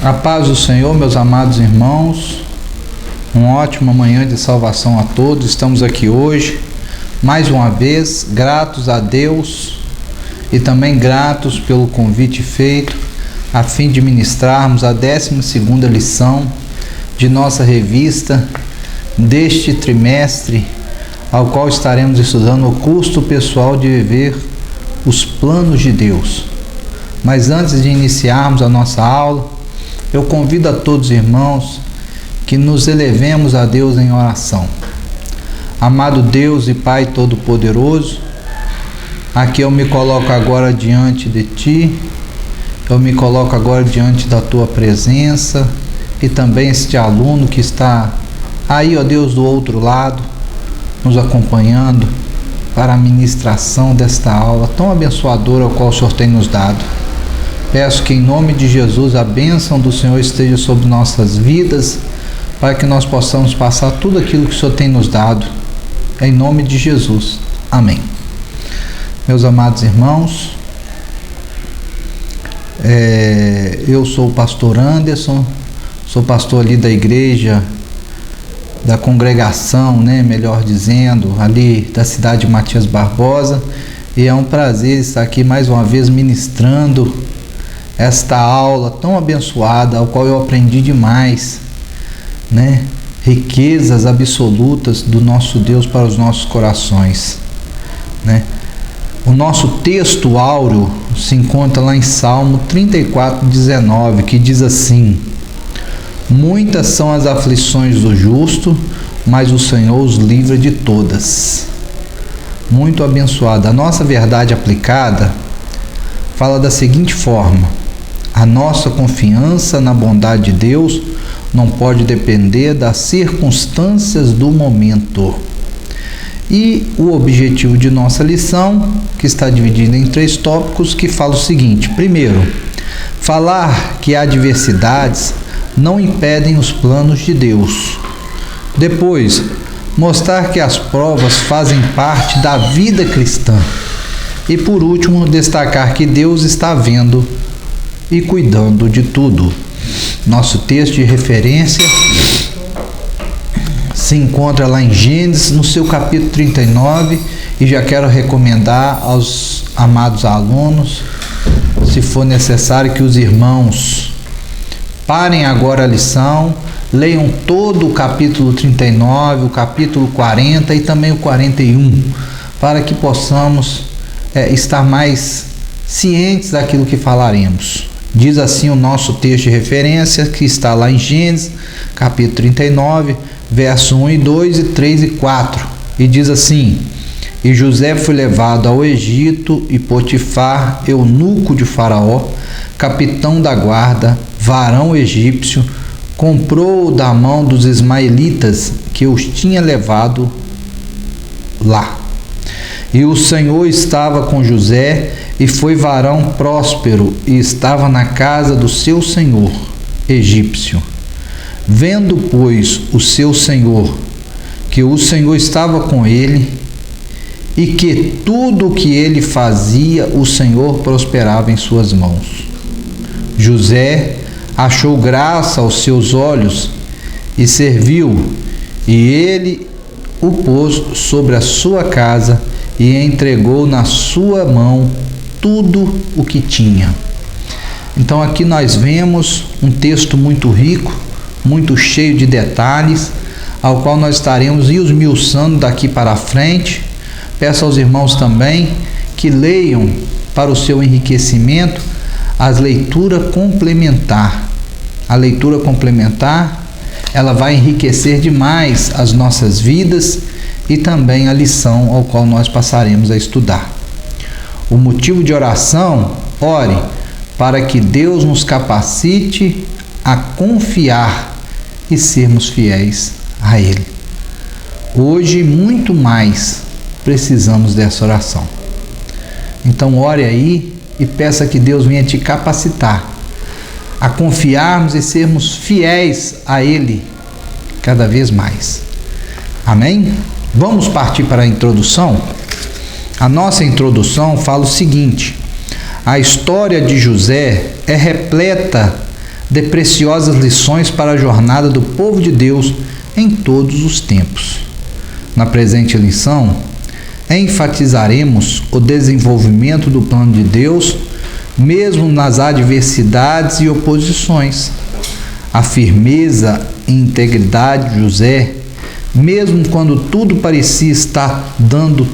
A paz do Senhor, meus amados irmãos, uma ótima manhã de salvação a todos. Estamos aqui hoje, mais uma vez, gratos a Deus e também gratos pelo convite feito, a fim de ministrarmos a 12ª lição de nossa revista deste trimestre, ao qual estaremos estudando o custo pessoal de viver os planos de Deus. Mas antes de iniciarmos a nossa aula, eu convido a todos os irmãos que nos elevemos a Deus em oração. Amado Deus e Pai Todo-Poderoso, aqui eu me coloco agora diante de Ti, eu me coloco agora diante da Tua presença e também este aluno que está aí, ó Deus, do outro lado, nos acompanhando para a ministração desta aula tão abençoadora, a qual o Senhor tem nos dado. Peço que em nome de Jesus a bênção do Senhor esteja sobre nossas vidas, para que nós possamos passar tudo aquilo que o Senhor tem nos dado. Em nome de Jesus. Amém. Meus amados irmãos, eu sou o pastor Anderson, sou pastor ali da igreja, da congregação, melhor dizendo, ali da cidade de Matias Barbosa, e é um prazer estar aqui mais uma vez ministrando esta aula tão abençoada, ao qual eu aprendi demais, riquezas absolutas do nosso Deus para os nossos corações, O nosso texto áureo se encontra lá em Salmo 34:19, que diz assim: muitas são as aflições do justo, mas o Senhor os livra de todas. Muito abençoada. A nossa verdade aplicada fala da seguinte forma: a nossa confiança na bondade de Deus não pode depender das circunstâncias do momento. E o objetivo de nossa lição, que está dividida em 3 tópicos, que fala o seguinte: primeiro, falar que adversidades não impedem os planos de Deus. Depois, mostrar que as provas fazem parte da vida cristã. E por último, destacar que Deus está vendo e cuidando de tudo. Nosso texto de referência se encontra lá em Gênesis, no seu capítulo 39, e já quero recomendar aos amados alunos, se for necessário, que os irmãos parem agora a lição, leiam todo o capítulo 39, o capítulo 40 e também o 41, para que possamos estar mais cientes daquilo que falaremos. Diz assim o nosso texto de referência, que está lá em Gênesis, capítulo 39, verso 1 e 2 e 3 e 4. E diz assim: e José foi levado ao Egito, e Potifar, eunuco de Faraó, capitão da guarda, varão egípcio, comprou-o da mão dos ismaelitas, que os tinha levado lá. E o Senhor estava com José, e foi varão próspero, e estava na casa do seu senhor egípcio. Vendo, pois, o seu senhor, que o Senhor estava com ele, e que tudo o que ele fazia, o Senhor prosperava em suas mãos. José achou graça aos seus olhos, e serviu, e ele o pôs sobre a sua casa, e entregou na sua mão tudo o que tinha. Então aqui nós vemos um texto muito rico, muito cheio de detalhes, ao qual nós estaremos esmiuçando daqui para frente. Peço aos irmãos também que leiam, para o seu enriquecimento, a leitura complementar. A leitura complementar, ela vai enriquecer demais as nossas vidas e também a lição ao qual nós passaremos a estudar. O motivo de oração: ore para que Deus nos capacite a confiar e sermos fiéis a Ele. Hoje, muito mais, precisamos dessa oração. Então, ore aí e peça que Deus venha te capacitar a confiarmos e sermos fiéis a Ele cada vez mais. Amém? Vamos partir para a introdução? A nossa introdução fala o seguinte: a história de José é repleta de preciosas lições para a jornada do povo de Deus em todos os tempos. Na presente lição, enfatizaremos o desenvolvimento do plano de Deus, mesmo nas adversidades e oposições. A firmeza e integridade de José, mesmo quando tudo parecia estar dando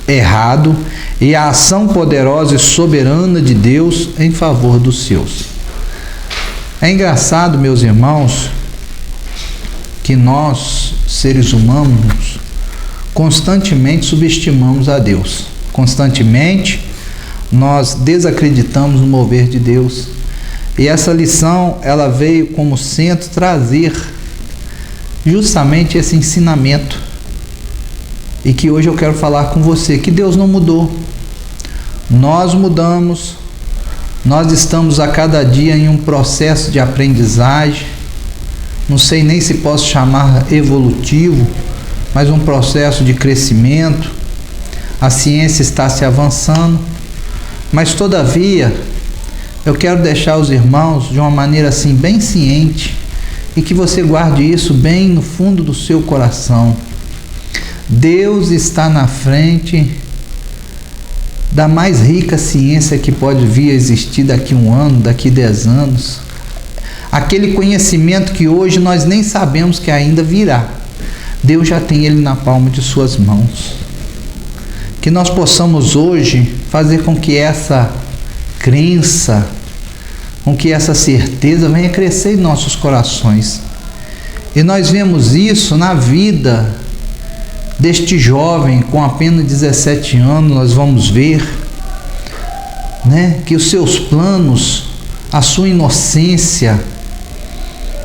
errado, e a ação poderosa e soberana de Deus em favor dos seus. É engraçado, meus irmãos, que nós, seres humanos, constantemente subestimamos a Deus. Constantemente nós desacreditamos no mover de Deus. E essa lição, ela veio como centro trazer justamente esse ensinamento. E que hoje eu quero falar com você, que Deus não mudou. Nós mudamos, nós estamos a cada dia em um processo de aprendizagem, não sei nem se posso chamar evolutivo, mas um processo de crescimento. A ciência está se avançando, mas todavia eu quero deixar os irmãos de uma maneira assim bem ciente, e que você guarde isso bem no fundo do seu coração. Deus está na frente da mais rica ciência que pode vir a existir daqui 1 ano, daqui 10 anos. Aquele conhecimento que hoje nós nem sabemos que ainda virá. Deus já tem ele na palma de suas mãos. Que nós possamos hoje fazer com que essa crença, com que essa certeza venha crescer em nossos corações. E nós vemos isso na vida deste jovem com apenas 17 anos. Nós vamos ver, que os seus planos, a sua inocência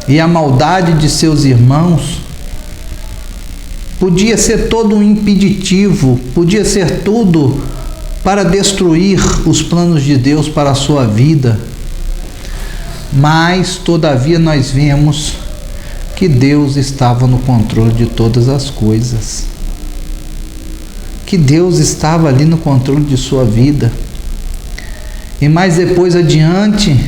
e a maldade de seus irmãos podia ser todo um impeditivo, podia ser tudo para destruir os planos de Deus para a sua vida. Mas todavia nós vemos que Deus estava no controle de todas as coisas. Que Deus estava ali no controle de sua vida. E mais depois adiante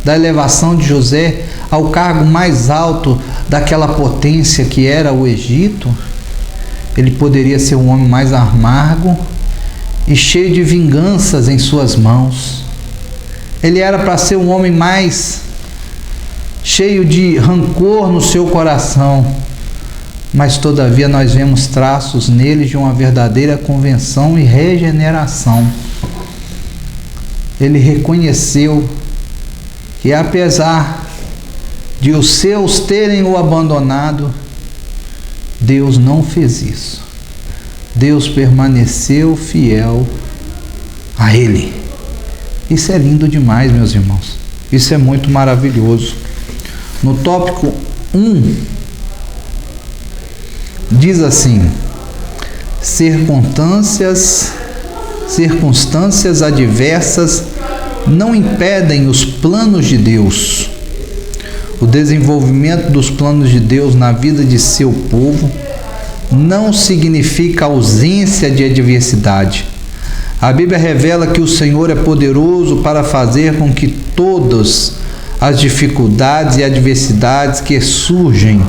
da elevação de José ao cargo mais alto daquela potência que era o Egito, ele poderia ser um homem mais amargo e cheio de vinganças em suas mãos. Ele era para ser um homem mais cheio de rancor no seu coração. Mas todavia nós vemos traços nele de uma verdadeira conversão e regeneração. Ele reconheceu que apesar de os seus terem o abandonado, Deus não fez isso. Deus permaneceu fiel a ele. Isso é lindo demais, meus irmãos. Isso é muito maravilhoso. No tópico 1, diz assim: circunstâncias adversas não impedem os planos de Deus. O desenvolvimento dos planos de Deus na vida de seu povo não significa ausência de adversidade. A Bíblia revela que o Senhor é poderoso para fazer com que todas as dificuldades e adversidades que surgem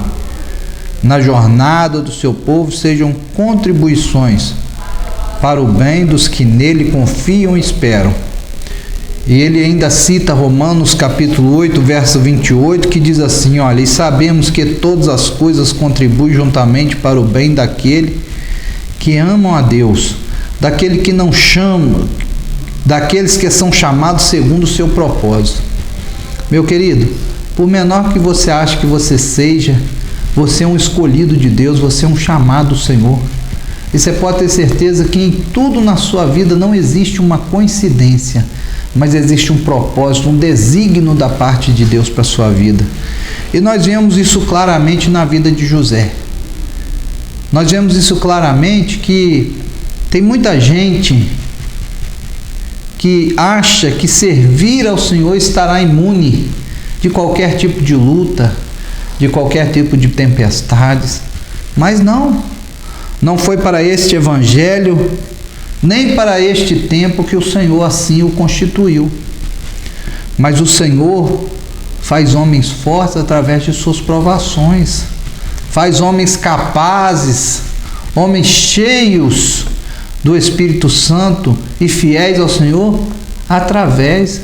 na jornada do seu povo sejam contribuições para o bem dos que nele confiam e esperam. E ele ainda cita Romanos capítulo 8, verso 28, que diz assim: olha, e sabemos que todas as coisas contribuem juntamente para o bem daquele que amam a Deus, daquele que não chama, daqueles que são chamados segundo o seu propósito. Meu querido, por menor que você ache que você seja, você é um escolhido de Deus, você é um chamado do Senhor. E você pode ter certeza que em tudo na sua vida não existe uma coincidência, mas existe um propósito, um desígnio da parte de Deus para a sua vida. E nós vemos isso claramente na vida de José. Nós vemos isso claramente que tem muita gente que acha que servir ao Senhor estará imune de qualquer tipo de luta, de qualquer tipo de tempestades. Mas não foi para este evangelho, nem para este tempo que o Senhor assim o constituiu. Mas o Senhor faz homens fortes através de suas provações, faz homens capazes, homens cheios do Espírito Santo e fiéis ao Senhor através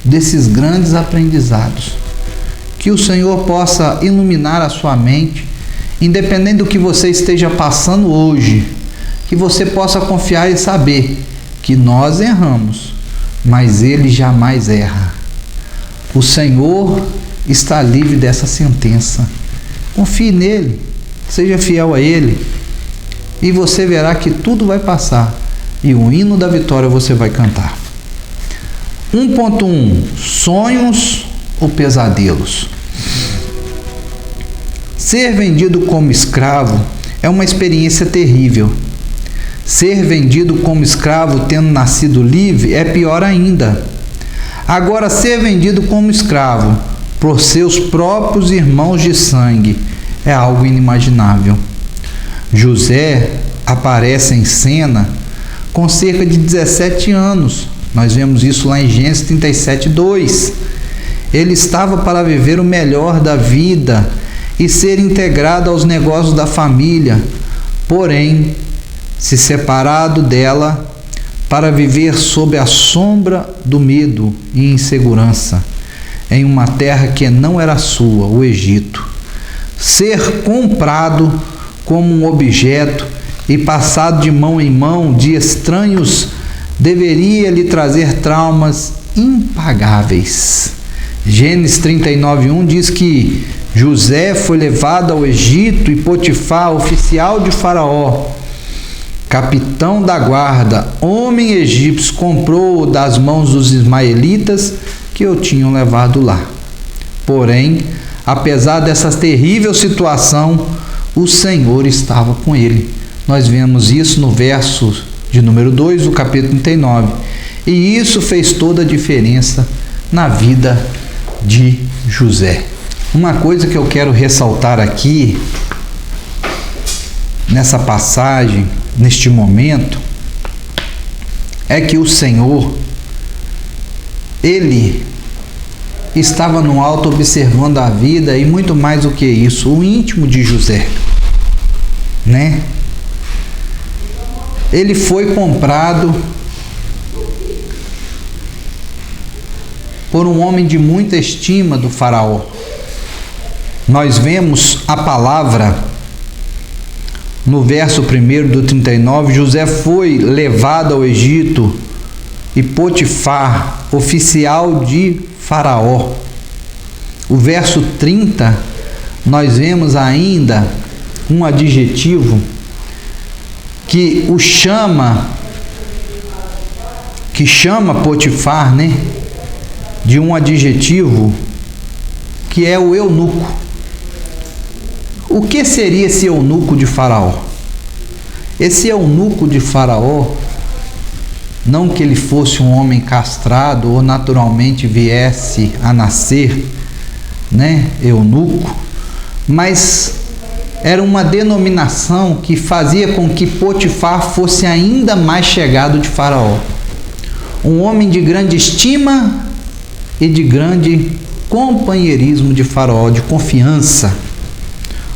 desses grandes aprendizados. Que o Senhor possa iluminar a sua mente, independente do que você esteja passando hoje, que você possa confiar e saber que nós erramos, mas Ele jamais erra. O Senhor está livre dessa sentença. Confie nele, seja fiel a Ele, e você verá que tudo vai passar e o hino da vitória você vai cantar. 1.1 Sonhos ou pesadelos? Ser vendido como escravo é uma experiência terrível. Ser vendido como escravo tendo nascido livre é pior ainda. Agora, ser vendido como escravo por seus próprios irmãos de sangue é algo inimaginável. José aparece em cena com cerca de 17 anos. Nós vemos isso lá em Gênesis 37:2. Ele estava para viver o melhor da vida e ser integrado aos negócios da família, porém, se separado dela para viver sob a sombra do medo e insegurança, em uma terra que não era sua, o Egito. Ser comprado como um objeto e passado de mão em mão de estranhos deveria lhe trazer traumas impagáveis. Gênesis 39:1 diz que José foi levado ao Egito e Potifar, oficial de Faraó, capitão da guarda, homem egípcio, comprou-o das mãos dos ismaelitas que o tinham levado lá. Porém, apesar dessa terrível situação, o Senhor estava com ele. Nós vemos isso no verso de número 2 do capítulo 39. E isso fez toda a diferença na vida de José. Uma coisa que eu quero ressaltar aqui, nessa passagem, neste momento, é que o Senhor, Ele estava no alto observando a vida e muito mais do que isso, o íntimo de José, né? Ele foi comprado por um homem de muita estima do faraó. Nós vemos a palavra no verso 1 do 39, José foi levado ao Egito e Potifar, oficial de Faraó. O verso 30, nós vemos ainda um adjetivo que o chama, Potifar, né, de um adjetivo que é o eunuco. O que seria esse eunuco de Faraó? Esse eunuco de Faraó, não que ele fosse um homem castrado ou naturalmente viesse a nascer, né, eunuco, mas era uma denominação que fazia com que Potifar fosse ainda mais chegado de Faraó. Um homem de grande estima e de grande companheirismo de Faraó, de confiança.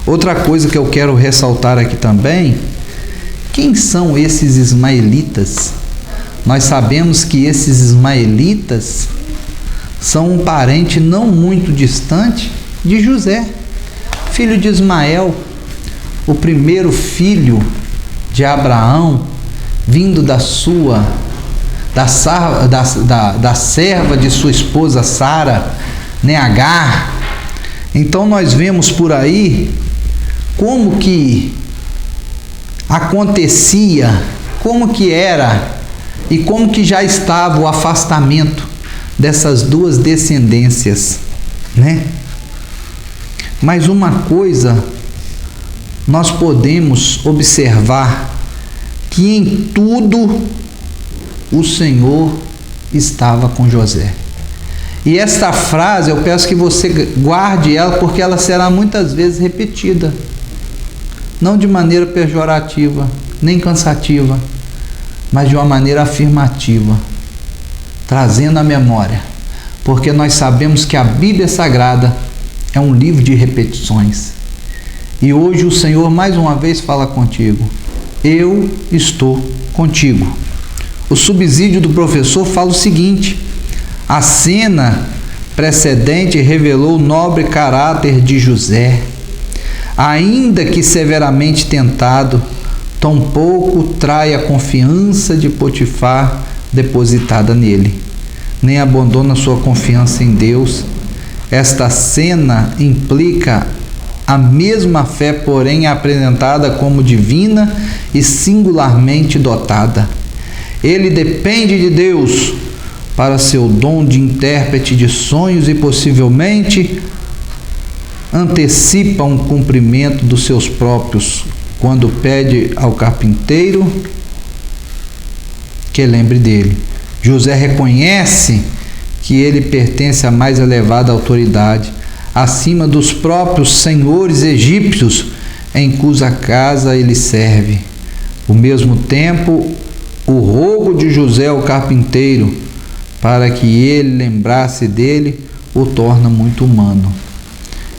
Outra coisa que eu quero ressaltar aqui também, quem são esses ismaelitas? Nós sabemos que esses ismaelitas são um parente não muito distante de José, filho de Ismael, o primeiro filho de Abraão, vindo da serva de sua esposa Sara, né, Agar. Então nós vemos por aí como que acontecia, como que era e como que já estava o afastamento dessas duas descendências, né? Mas uma coisa nós podemos observar, que em tudo o Senhor estava com José. E esta frase eu peço que você guarde ela, porque ela será muitas vezes repetida, não de maneira pejorativa, nem cansativa, mas de uma maneira afirmativa, trazendo à memória: porque nós sabemos que a Bíblia Sagrada é um livro de repetições. E hoje o Senhor mais uma vez fala contigo: eu estou contigo. O subsídio do professor fala o seguinte: a cena precedente revelou o nobre caráter de José. Ainda que severamente tentado, tampouco trai a confiança de Potifar depositada nele, nem abandona sua confiança em Deus. Esta cena implica a mesma fé, porém apresentada como divina e singularmente dotada. Ele depende de Deus para seu dom de intérprete de sonhos e possivelmente antecipa um cumprimento dos seus próprios quando pede ao carpinteiro que lembre dele. José reconhece que ele pertence à mais elevada autoridade, acima dos próprios senhores egípcios em cuja casa ele serve. Ao mesmo tempo, o rogo de José ao carpinteiro para que ele lembrasse dele o torna muito humano.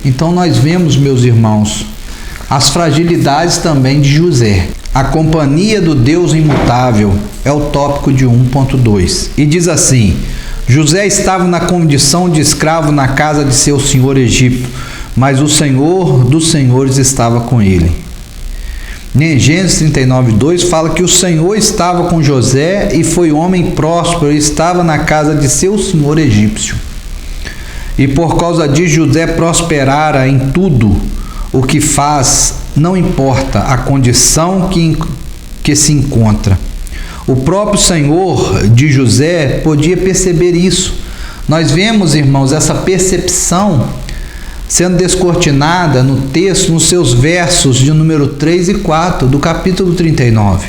Então nós vemos, meus irmãos, as fragilidades também de José. A companhia do Deus imutável é o tópico de 1.2. E diz assim: José estava na condição de escravo na casa de seu senhor Egito, mas o Senhor dos senhores estava com ele. Em Gênesis 39:2 fala que o Senhor estava com José e foi homem próspero e estava na casa de seu senhor egípcio. E por causa disso José prosperara em tudo o que faz, não importa a condição que se encontra. O próprio Senhor de José podia perceber isso. Nós vemos, irmãos, essa percepção sendo descortinada no texto, nos seus versos de número 3 e 4 do capítulo 39.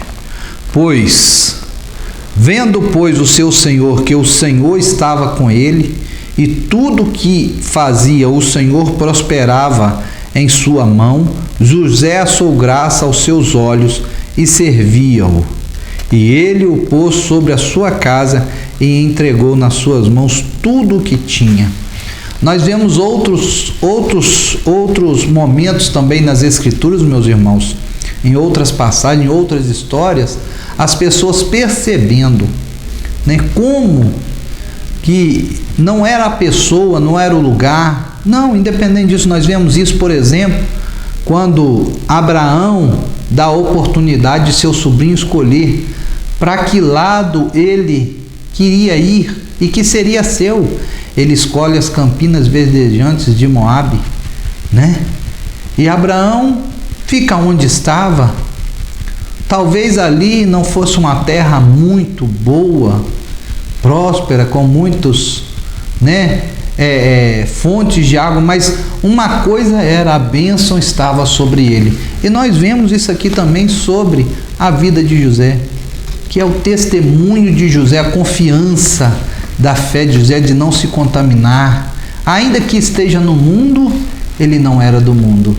Vendo, pois, o seu senhor que o Senhor estava com ele, e tudo que fazia o Senhor prosperava em sua mão, José achou graça aos seus olhos e servia-o. E ele o pôs sobre a sua casa e entregou nas suas mãos tudo o que tinha. Nós vemos outros momentos também nas Escrituras, meus irmãos, em outras passagens, em outras histórias, as pessoas percebendo, né, como que não era a pessoa, não era o lugar. Não, independente disso, nós vemos isso, por exemplo, quando Abraão dá a oportunidade de seu sobrinho escolher para que lado ele queria ir e que seria seu. Ele escolhe as campinas verdejantes de Moabe, né? E Abraão fica onde estava. Talvez ali não fosse uma terra muito boa, próspera, com muitos, né, fontes de água, mas uma coisa era: a bênção estava sobre ele. E nós vemos isso aqui também sobre a vida de José, que é o testemunho de José, a confiança da fé de José de não se contaminar. Ainda que esteja no mundo, ele não era do mundo.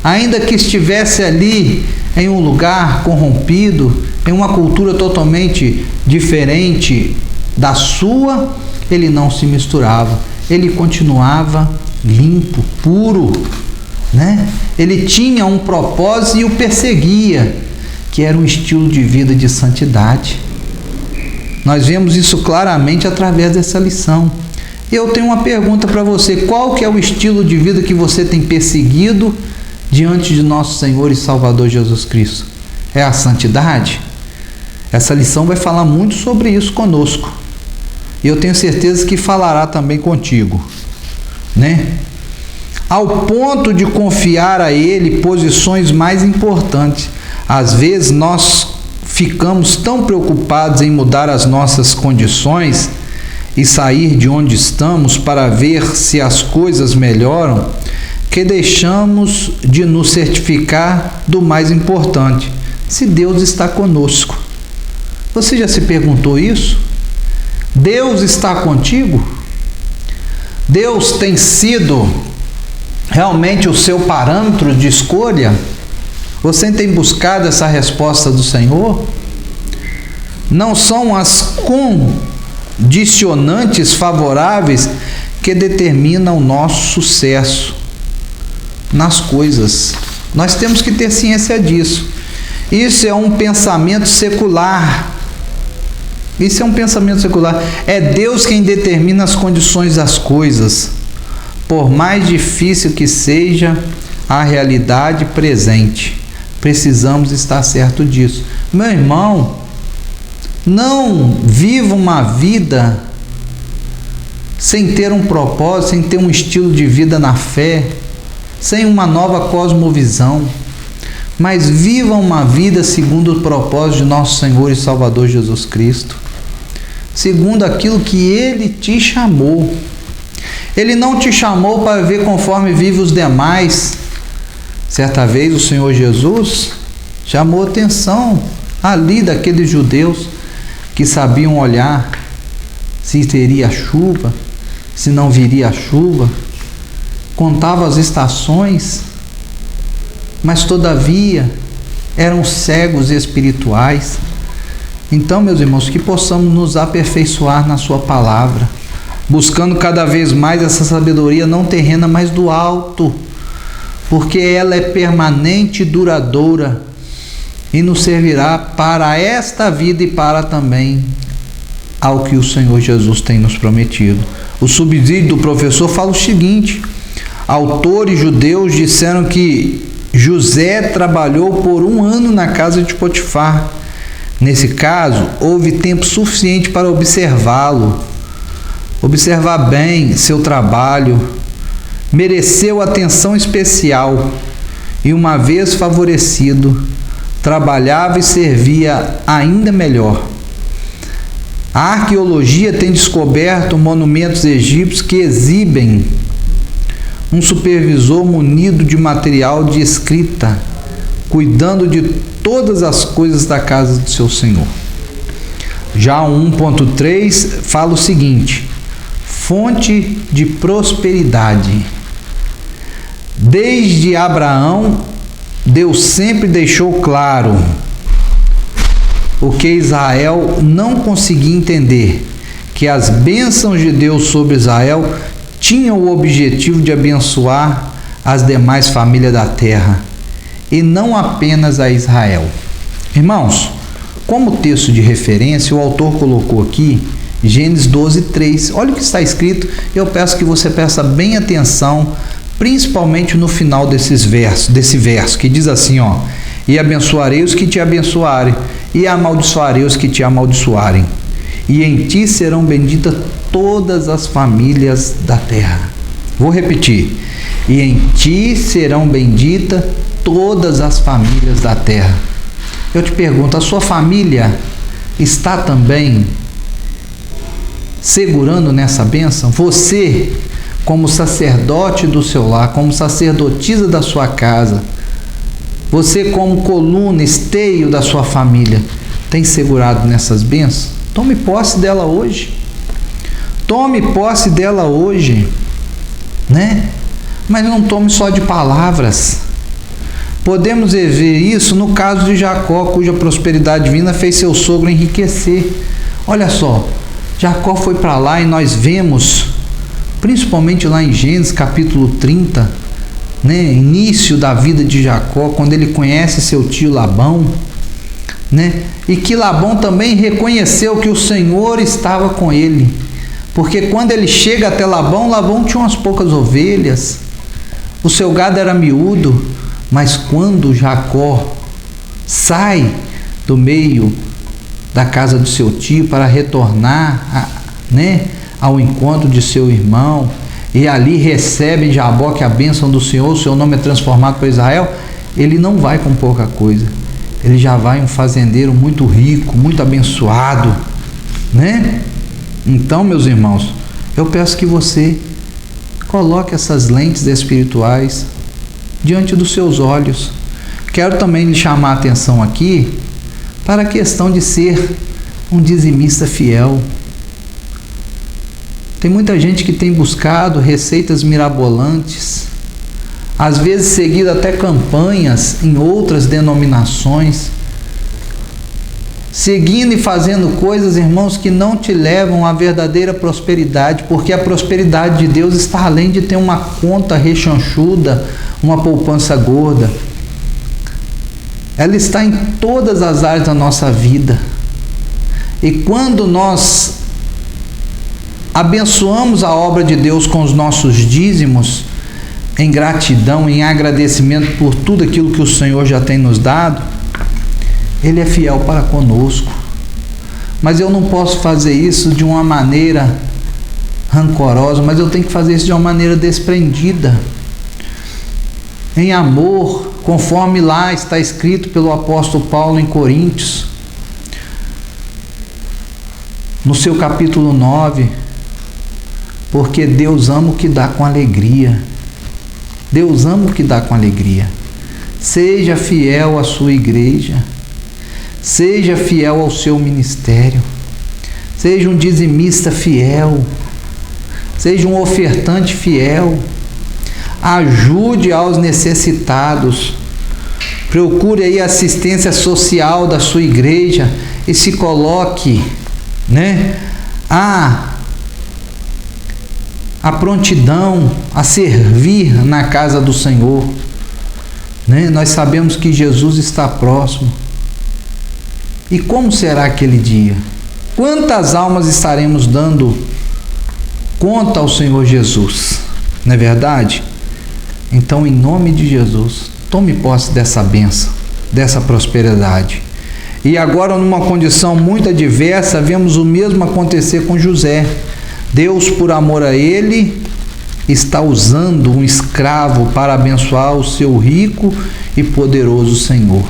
Ainda que estivesse ali em um lugar corrompido, em uma cultura totalmente diferente da sua, ele não se misturava. Ele continuava limpo, puro, né? Ele tinha um propósito e o perseguia, que era um estilo de vida de santidade. Nós vemos isso claramente através dessa lição. Eu tenho uma pergunta para você: qual que é o estilo de vida que você tem perseguido diante de nosso Senhor e Salvador Jesus Cristo? É a santidade? Essa lição vai falar muito sobre isso conosco. E eu tenho certeza que falará também contigo, né? Ao ponto de confiar a Ele posições mais importantes. Às vezes nós ficamos tão preocupados em mudar as nossas condições e sair de onde estamos para ver se as coisas melhoram, que deixamos de nos certificar do mais importante: se Deus está conosco. Você já se perguntou isso? Deus está contigo? Deus tem sido realmente o seu parâmetro de escolha? Você tem buscado essa resposta do Senhor? Não são as condicionantes favoráveis que determinam o nosso sucesso nas coisas. Nós temos que ter ciência disso. Isso é um pensamento secular. Isso é um pensamento secular. É Deus quem determina as condições das coisas, por mais difícil que seja a realidade presente. Precisamos estar certo disso. Meu irmão, não viva uma vida sem ter um propósito, sem ter um estilo de vida na fé, sem uma nova cosmovisão, mas viva uma vida segundo o propósito de nosso Senhor e Salvador Jesus Cristo, segundo aquilo que Ele te chamou. Ele não te chamou para viver conforme vivem os demais. Certa vez o Senhor Jesus chamou atenção ali daqueles judeus que sabiam olhar se teria chuva, se não viria a chuva, contava as estações, mas todavia eram cegos espirituais. Então, meus irmãos, que possamos nos aperfeiçoar na sua palavra, buscando cada vez mais essa sabedoria não terrena, mas do alto, porque ela é permanente e duradoura e nos servirá para esta vida e para também ao que o Senhor Jesus tem nos prometido. O subsídio do professor fala o seguinte: autores judeus disseram que José trabalhou por 1 ano na casa de Potifar. Nesse caso, houve tempo suficiente para observá-lo, observar bem seu trabalho, mereceu atenção especial e, uma vez favorecido, trabalhava e servia ainda melhor. A arqueologia tem descoberto monumentos egípcios que exibem um supervisor munido de material de escrita, cuidando de todas as coisas da casa do seu Senhor. Já o 1.3 fala o seguinte: fonte de prosperidade. Desde Abraão, Deus sempre deixou claro o que Israel não conseguia entender, que as bênçãos de Deus sobre Israel tinham o objetivo de abençoar as demais famílias da terra, e não apenas a Israel. Irmãos, como texto de referência, o autor colocou aqui Gênesis 12:3. Olha o que está escrito. Eu peço que você preste bem atenção, principalmente no final desse verso, que diz assim, ó: e abençoarei os que te abençoarem, e amaldiçoarei os que te amaldiçoarem, e em ti serão benditas todas as famílias da terra. Vou repetir: e em ti serão benditas todas as famílias da terra. Eu te pergunto, a sua família está também segurando nessa bênção? Você, como sacerdote do seu lar, como sacerdotisa da sua casa, você como coluna, esteio da sua família, tem segurado nessas bênçãos? Tome posse dela hoje. Tome posse dela hoje, né? Mas não tome só de palavras. Podemos ver isso no caso de Jacó, cuja prosperidade divina fez seu sogro enriquecer. Olha só, Jacó foi para lá e nós vemos, principalmente lá em Gênesis capítulo 30, né, início da vida de Jacó, quando ele conhece seu tio Labão, né, e que Labão também reconheceu que o Senhor estava com ele, porque quando ele chega até Labão, Labão tinha umas poucas ovelhas, o seu gado era miúdo, mas quando Jacó sai do meio da casa do seu tio para retornar ao encontro de seu irmão, e ali recebe de Jaboque a bênção do Senhor, o seu nome é transformado para Israel, ele não vai com pouca coisa, ele já vai um fazendeiro muito rico, muito abençoado, né? Então, meus irmãos, eu peço que você coloque essas lentes espirituais diante dos seus olhos. Quero também lhe chamar a atenção aqui para a questão de ser um dizimista fiel. Tem muita gente que tem buscado receitas mirabolantes, às vezes seguido até campanhas em outras denominações, seguindo e fazendo coisas, irmãos, que não te levam à verdadeira prosperidade, porque a prosperidade de Deus está além de ter uma conta rechanchuda, uma poupança gorda. Ela está em todas as áreas da nossa vida. E quando nós abençoamos a obra de Deus com os nossos dízimos, em gratidão, em agradecimento por tudo aquilo que o Senhor já tem nos dado, Ele é fiel para conosco. Mas eu não posso fazer isso de uma maneira rancorosa, mas eu tenho que fazer isso de uma maneira desprendida, em amor, conforme lá está escrito pelo apóstolo Paulo em Coríntios, no seu capítulo 9, porque Deus ama o que dá com alegria. Deus ama o que dá com alegria. Seja fiel à sua igreja, seja fiel ao seu ministério, seja um dizimista fiel, seja um ofertante fiel, ajude aos necessitados, procure aí a assistência social da sua igreja e se coloque, a prontidão a servir na casa do Senhor, Nós sabemos que Jesus está próximo. E como será aquele dia? Quantas almas estaremos dando conta ao Senhor Jesus? Não é verdade? Então, em nome de Jesus, tome posse dessa bênção, dessa prosperidade. E agora, numa condição muito adversa, vemos o mesmo acontecer com José. Deus, por amor a ele, está usando um escravo para abençoar o seu rico e poderoso Senhor.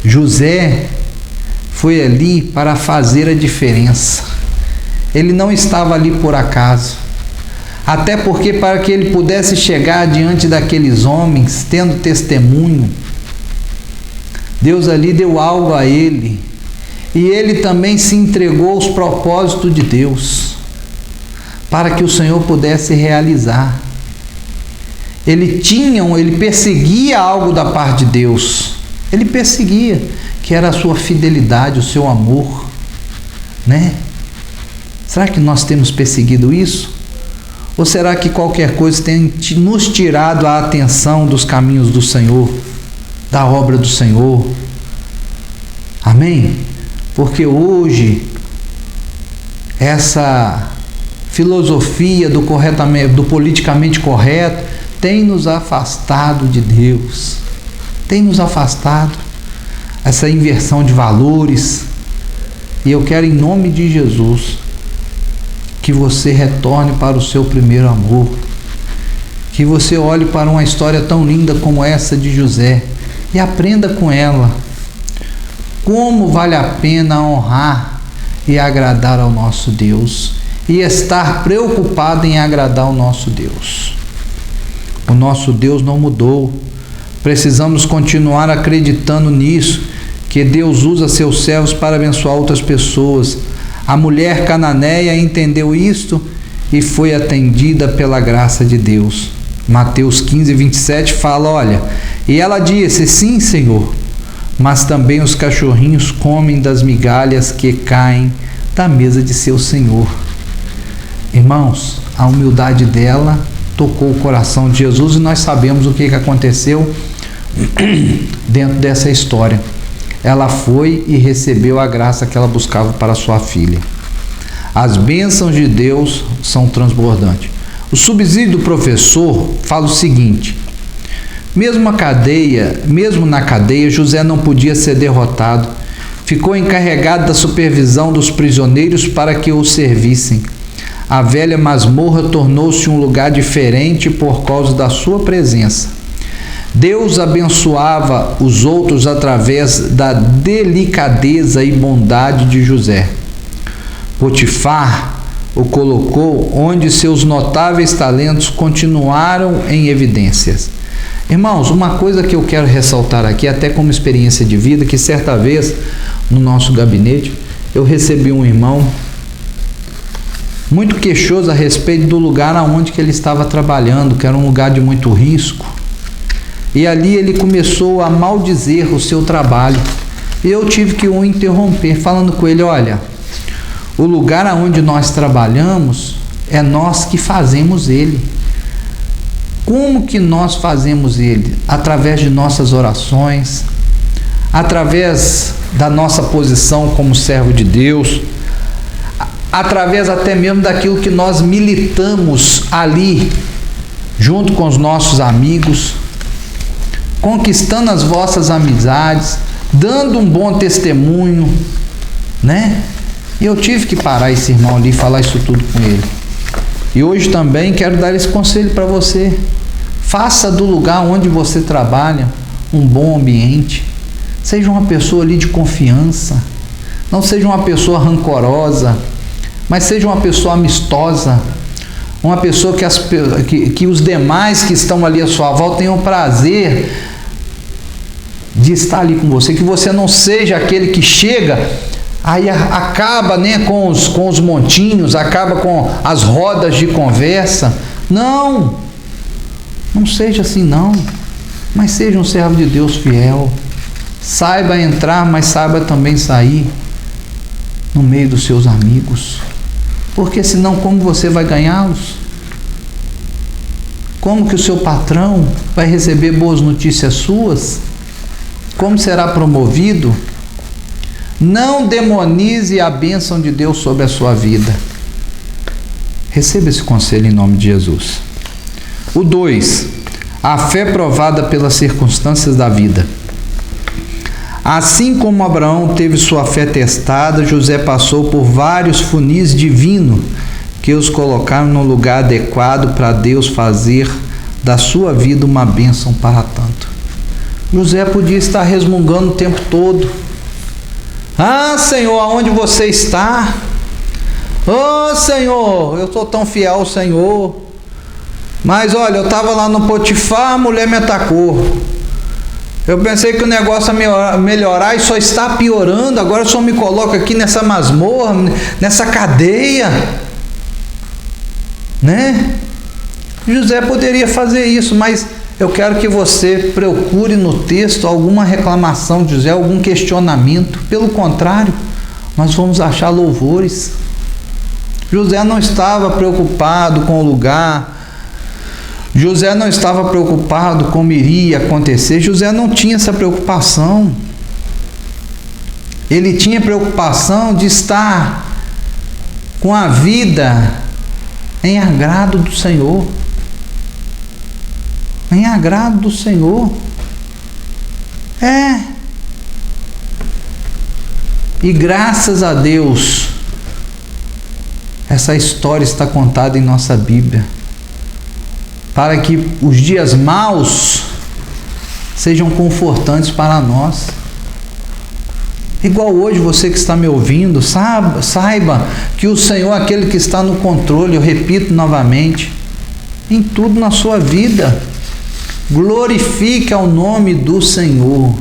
José foi ali para fazer a diferença. Ele não estava ali por acaso. Até porque, para que ele pudesse chegar diante daqueles homens, tendo testemunho, Deus ali deu algo a ele. E ele também se entregou aos propósitos de Deus, para que o Senhor pudesse realizar. Ele perseguia algo da parte de Deus. Ele perseguia, que era a sua fidelidade, o seu amor, Será que nós temos perseguido isso? Ou será que qualquer coisa tem nos tirado a atenção dos caminhos do Senhor, da obra do Senhor? Amém? Porque hoje essa filosofia do politicamente correto tem nos afastado de Deus, tem nos afastado, essa inversão de valores. E eu quero, em nome de Jesus, que você retorne para o seu primeiro amor, que você olhe para uma história tão linda como essa de José e aprenda com ela como vale a pena honrar e agradar ao nosso Deus e estar preocupado em agradar ao nosso Deus. O nosso Deus não mudou. Precisamos continuar acreditando nisso, que Deus usa seus servos para abençoar outras pessoas. A mulher cananeia entendeu isto e foi atendida pela graça de Deus. Mateus 15, 27 fala, olha, e ela disse, sim, Senhor, mas também os cachorrinhos comem das migalhas que caem da mesa de seu Senhor. Irmãos, a humildade dela tocou o coração de Jesus e nós sabemos o que aconteceu dentro dessa história. Ela foi e recebeu a graça que ela buscava para sua filha. As bênçãos de Deus são transbordantes. O subsídio do professor fala o seguinte: mesmo na cadeia, José não podia ser derrotado. Ficou encarregado da supervisão dos prisioneiros para que o servissem. A velha masmorra tornou-se um lugar diferente por causa da sua presença. Deus abençoava os outros através da delicadeza e bondade de José. Potifar o colocou onde seus notáveis talentos continuaram em evidências. Irmãos, uma coisa que eu quero ressaltar aqui, até como experiência de vida, que certa vez no nosso gabinete eu recebi um irmão muito queixoso a respeito do lugar aonde que ele estava trabalhando, que era um lugar de muito risco. E ali ele começou a maldizer o seu trabalho. Eu tive que o interromper, falando com ele: olha, o lugar aonde nós trabalhamos é nós que fazemos ele. Como que nós fazemos ele? Através de nossas orações, através da nossa posição como servo de Deus, através até mesmo daquilo que nós militamos ali, junto com os nossos amigos, conquistando as vossas amizades, dando um bom testemunho, né? E eu tive que parar esse irmão ali e falar isso tudo com ele. E hoje também quero dar esse conselho para você. Faça do lugar onde você trabalha um bom ambiente. Seja uma pessoa ali de confiança. Não seja uma pessoa rancorosa, mas seja uma pessoa amistosa. Uma pessoa que os demais que estão ali à sua volta tenham prazer de estar ali com você. Que você não seja aquele que chega, aí acaba, né, com os montinhos, acaba com as rodas de conversa. Não seja assim não, mas seja um servo de Deus fiel. Saiba entrar, mas saiba também sair no meio dos seus amigos, porque senão como você vai ganhá-los? Como que o seu patrão vai receber boas notícias suas? Como será promovido? Não demonize a bênção de Deus sobre a sua vida. Receba esse conselho em nome de Jesus. O 2, a fé provada pelas circunstâncias da vida. Assim como Abraão teve sua fé testada, José passou por vários funis divinos que os colocaram no lugar adequado para Deus fazer da sua vida uma bênção para tanto. José podia estar resmungando o tempo todo: ah, Senhor, aonde você está? Oh, Senhor, eu sou tão fiel ao Senhor, mas olha, eu estava lá no Potifar, a mulher me atacou. Eu pensei que o negócio ia melhorar e só está piorando. Agora o Senhor me coloca aqui nessa masmorra, nessa cadeia, né? José poderia fazer isso, mas eu quero que você procure no texto alguma reclamação de José, algum questionamento. Pelo contrário, nós vamos achar louvores. José não estava preocupado com o lugar, José não estava preocupado com o que iria acontecer. José não tinha essa preocupação. Ele tinha preocupação de estar com a vida em agrado do Senhor. Em agrado do Senhor. E graças a Deus, essa história está contada em nossa Bíblia, para que os dias maus sejam confortantes para nós. Igual hoje, você que está me ouvindo, saiba que o Senhor é aquele que está no controle. Eu repito novamente, em tudo na sua vida. Glorifique ao nome do Senhor.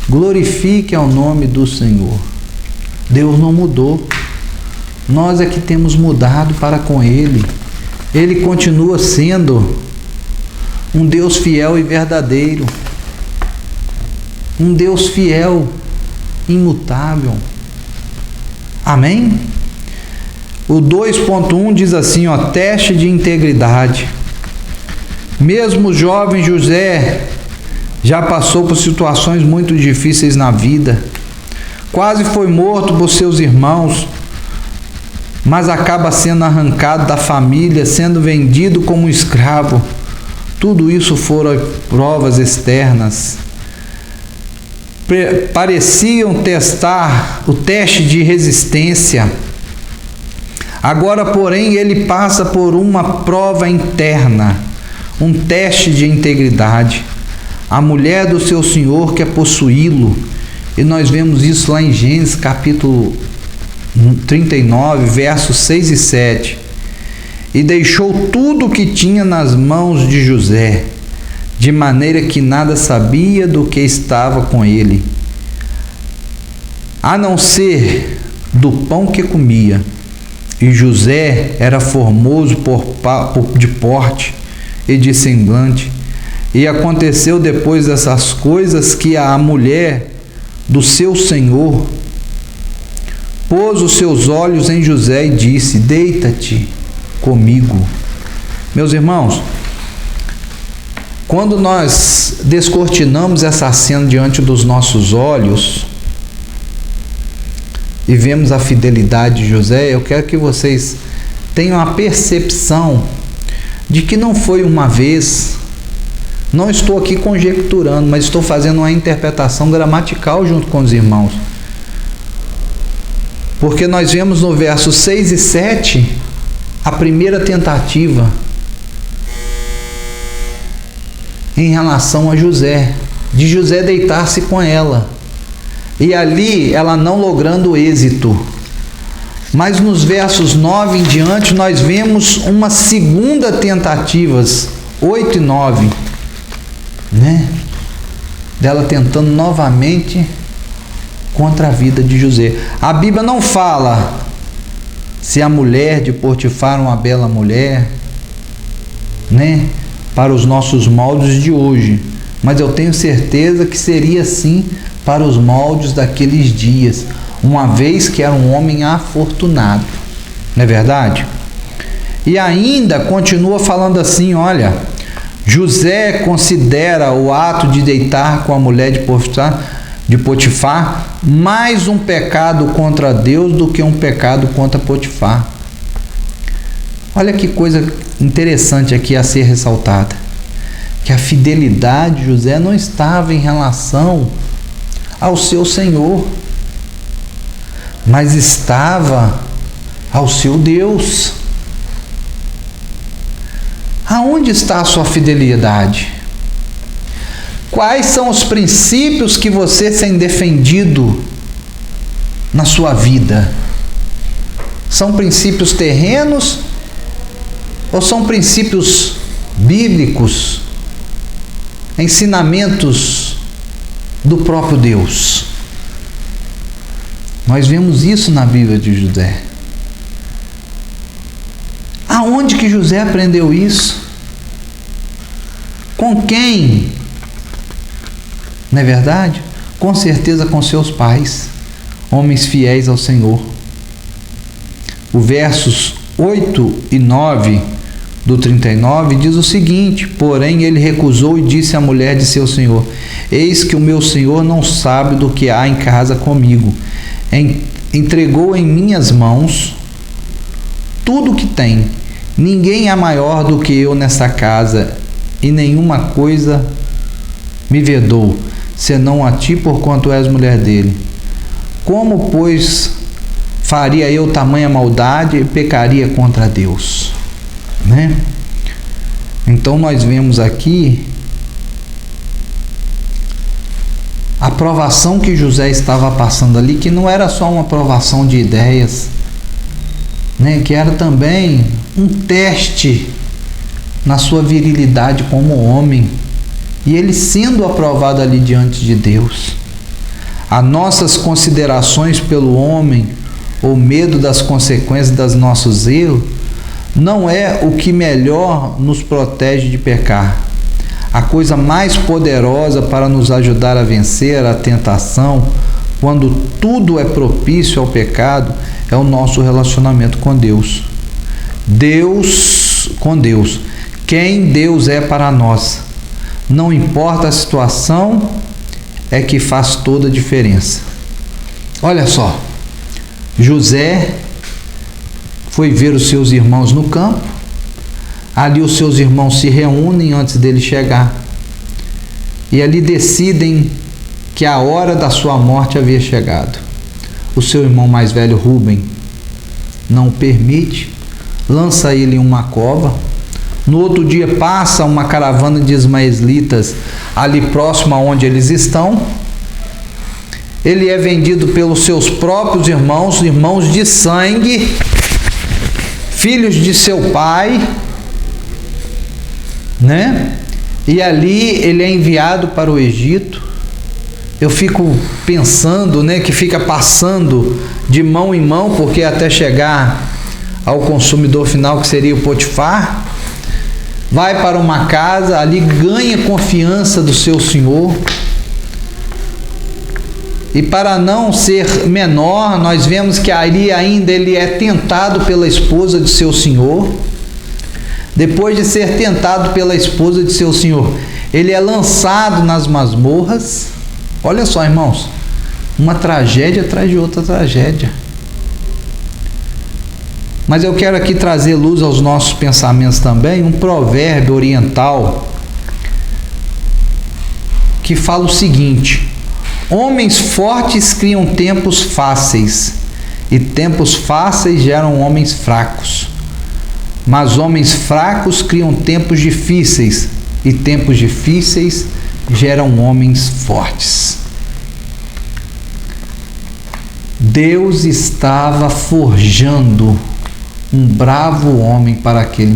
Glorifique ao nome do Senhor. Deus não mudou. Nós é que temos mudado para com Ele. Ele continua sendo um Deus fiel e verdadeiro. Um Deus fiel, imutável. Amém? O 2.1 diz assim, teste de integridade. Mesmo o jovem José já passou por situações muito difíceis na vida. Quase foi morto por seus irmãos, mas acaba sendo arrancado da família, sendo vendido como escravo. Tudo isso foram provas externas. Pareciam testar o teste de resistência. Agora, porém, ele passa por uma prova interna, um teste de integridade. A mulher do seu senhor quer possuí-lo, e nós vemos isso lá em Gênesis capítulo 39, versos 6 e 7. E deixou tudo o que tinha nas mãos de José, de maneira que nada sabia do que estava com ele, a não ser do pão que comia. E José era formoso de porte e de semblante. E aconteceu depois dessas coisas que a mulher do seu senhor, pôs os seus olhos em José e disse: deita-te comigo. Meus irmãos, quando nós descortinamos essa cena diante dos nossos olhos e vemos a fidelidade de José, eu quero que vocês tenham a percepção de que não foi uma vez. Não estou aqui conjecturando, mas estou fazendo uma interpretação gramatical junto com os irmãos. Porque nós vemos no verso 6 e 7 a primeira tentativa em relação a José, de José deitar-se com ela. E ali ela não logrando êxito. Mas nos versos 9 em diante nós vemos uma segunda tentativa, 8 e 9, né? Dela tentando novamente contra a vida de José. A Bíblia não fala se a mulher de Potifar é uma bela mulher, né? Para os nossos moldes de hoje, mas eu tenho certeza que seria assim para os moldes daqueles dias, uma vez que era um homem afortunado, não é verdade? E ainda continua falando assim, olha, José considera o ato de deitar com a mulher de Potifar mais um pecado contra Deus do que um pecado contra Potifar. Olha que coisa interessante aqui a ser ressaltada, que a fidelidade de José não estava em relação ao seu senhor, mas estava ao seu Deus. Aonde está a sua fidelidade? Quais são os princípios que você tem defendido na sua vida? São princípios terrenos ou são princípios bíblicos, ensinamentos do próprio Deus? Nós vemos isso na Bíblia de José. Aonde que José aprendeu isso? Com quem? Não é verdade? Com certeza com seus pais, homens fiéis ao Senhor. O versos 8 e 9 do 39 diz o seguinte: porém ele recusou e disse à mulher de seu senhor: eis que o meu senhor não sabe do que há em casa comigo. Entregou em minhas mãos tudo o que tem. Ninguém é maior do que eu nessa casa, e nenhuma coisa me vedou, senão a ti, porquanto és mulher dele. Como, pois, faria eu tamanha maldade e pecaria contra Deus? Né? Então nós vemos aqui a provação que José estava passando ali, que não era só uma provação de ideias, né? Que era também um teste na sua virilidade como homem, e ele sendo aprovado ali diante de Deus. As nossas considerações pelo homem, ou medo das consequências dos nossos erros, não é o que melhor nos protege de pecar. A coisa mais poderosa para nos ajudar a vencer a tentação, quando tudo é propício ao pecado, é o nosso relacionamento com Deus. Com Deus. Quem Deus é para nós. Não importa a situação, é que faz toda a diferença. Olha só, José foi ver os seus irmãos no campo. Ali os seus irmãos se reúnem antes dele chegar, e ali decidem que a hora da sua morte havia chegado. O seu irmão mais velho, Rúben, não o permite, lança ele em uma cova. No outro dia passa uma caravana de ismaelitas ali próximo aonde eles estão. Ele é vendido pelos seus próprios irmãos, irmãos de sangue, filhos de seu pai, né? E ali ele é enviado para o Egito. Eu fico pensando, né, que fica passando de mão em mão, porque até chegar ao consumidor final, que seria o Potifar, vai para uma casa, ali ganha confiança do seu senhor, E para não ser menor, nós vemos que ali ainda ele é tentado pela esposa de seu senhor. Depois de ser tentado pela esposa de seu senhor, ele é lançado nas masmorras. Olha só, irmãos, uma tragédia atrás de outra tragédia. Mas eu quero aqui trazer luz aos nossos pensamentos também, um provérbio oriental que fala o seguinte: homens fortes criam tempos fáceis, e tempos fáceis geram homens fracos. Mas homens fracos criam tempos difíceis, e tempos difíceis geram homens fortes. Deus estava forjando um bravo homem para aquele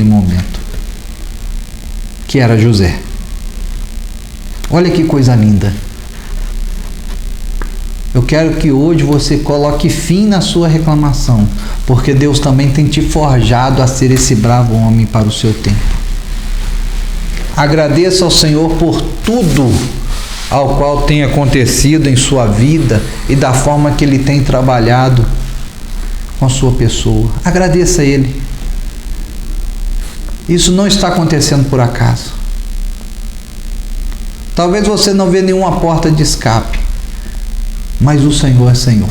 momento, que era José. Olha que coisa linda. Eu quero que hoje você coloque fim na sua reclamação, porque Deus também tem te forjado a ser esse bravo homem para o seu tempo. Agradeça ao Senhor por tudo ao qual tem acontecido em sua vida e da forma que Ele tem trabalhado com a sua pessoa. Agradeça a Ele. Isso não está acontecendo por acaso. Talvez você não vê nenhuma porta de escape, mas o Senhor é Senhor.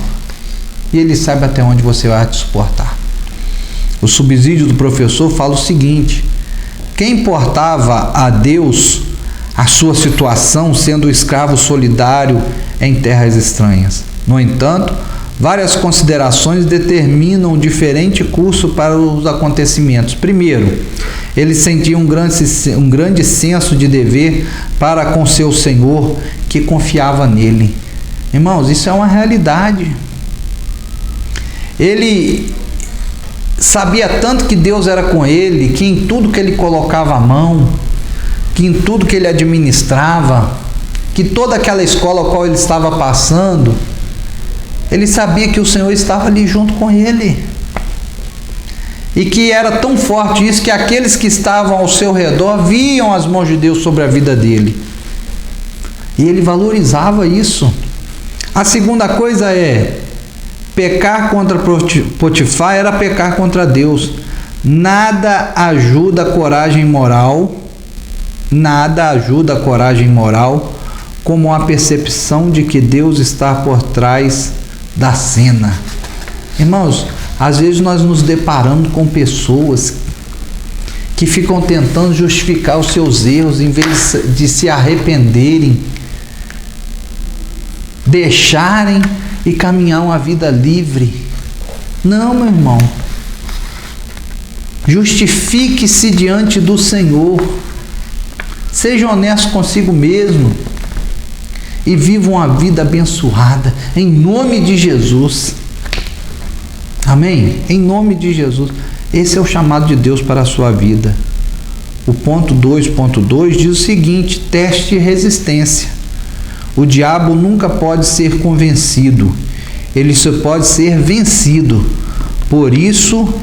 E Ele sabe até onde você vai te suportar. O subsídio do professor fala o seguinte: quem importava a Deus a sua situação sendo escravo solidário em terras estranhas? No entanto, várias considerações determinam um diferente curso para os acontecimentos. Primeiro, ele sentia um grande senso de dever para com seu Senhor, que confiava nele. Irmãos, isso é uma realidade. Ele sabia tanto que Deus era com ele, que em tudo que ele colocava a mão, que em tudo que ele administrava, que toda aquela escola a qual ele estava passando, ele sabia que o Senhor estava ali junto com ele. E que era tão forte isso que aqueles que estavam ao seu redor viam as mãos de Deus sobre a vida dele. E ele valorizava isso. A segunda coisa é: pecar contra Potifar era pecar contra Deus. Nada ajuda a coragem moral, como a percepção de que Deus está por trás da cena. Irmãos, às vezes nós nos deparamos com pessoas que ficam tentando justificar os seus erros em vez de se arrependerem, deixarem e caminhar uma vida livre. Não, meu irmão. Justifique-se diante do Senhor. Seja honesto consigo mesmo e viva uma vida abençoada em nome de Jesus. Amém? Em nome de Jesus. Esse é o chamado de Deus para a sua vida. O ponto 2.2 diz o seguinte: teste de resistência. O diabo nunca pode ser convencido, ele só pode ser vencido. Por isso,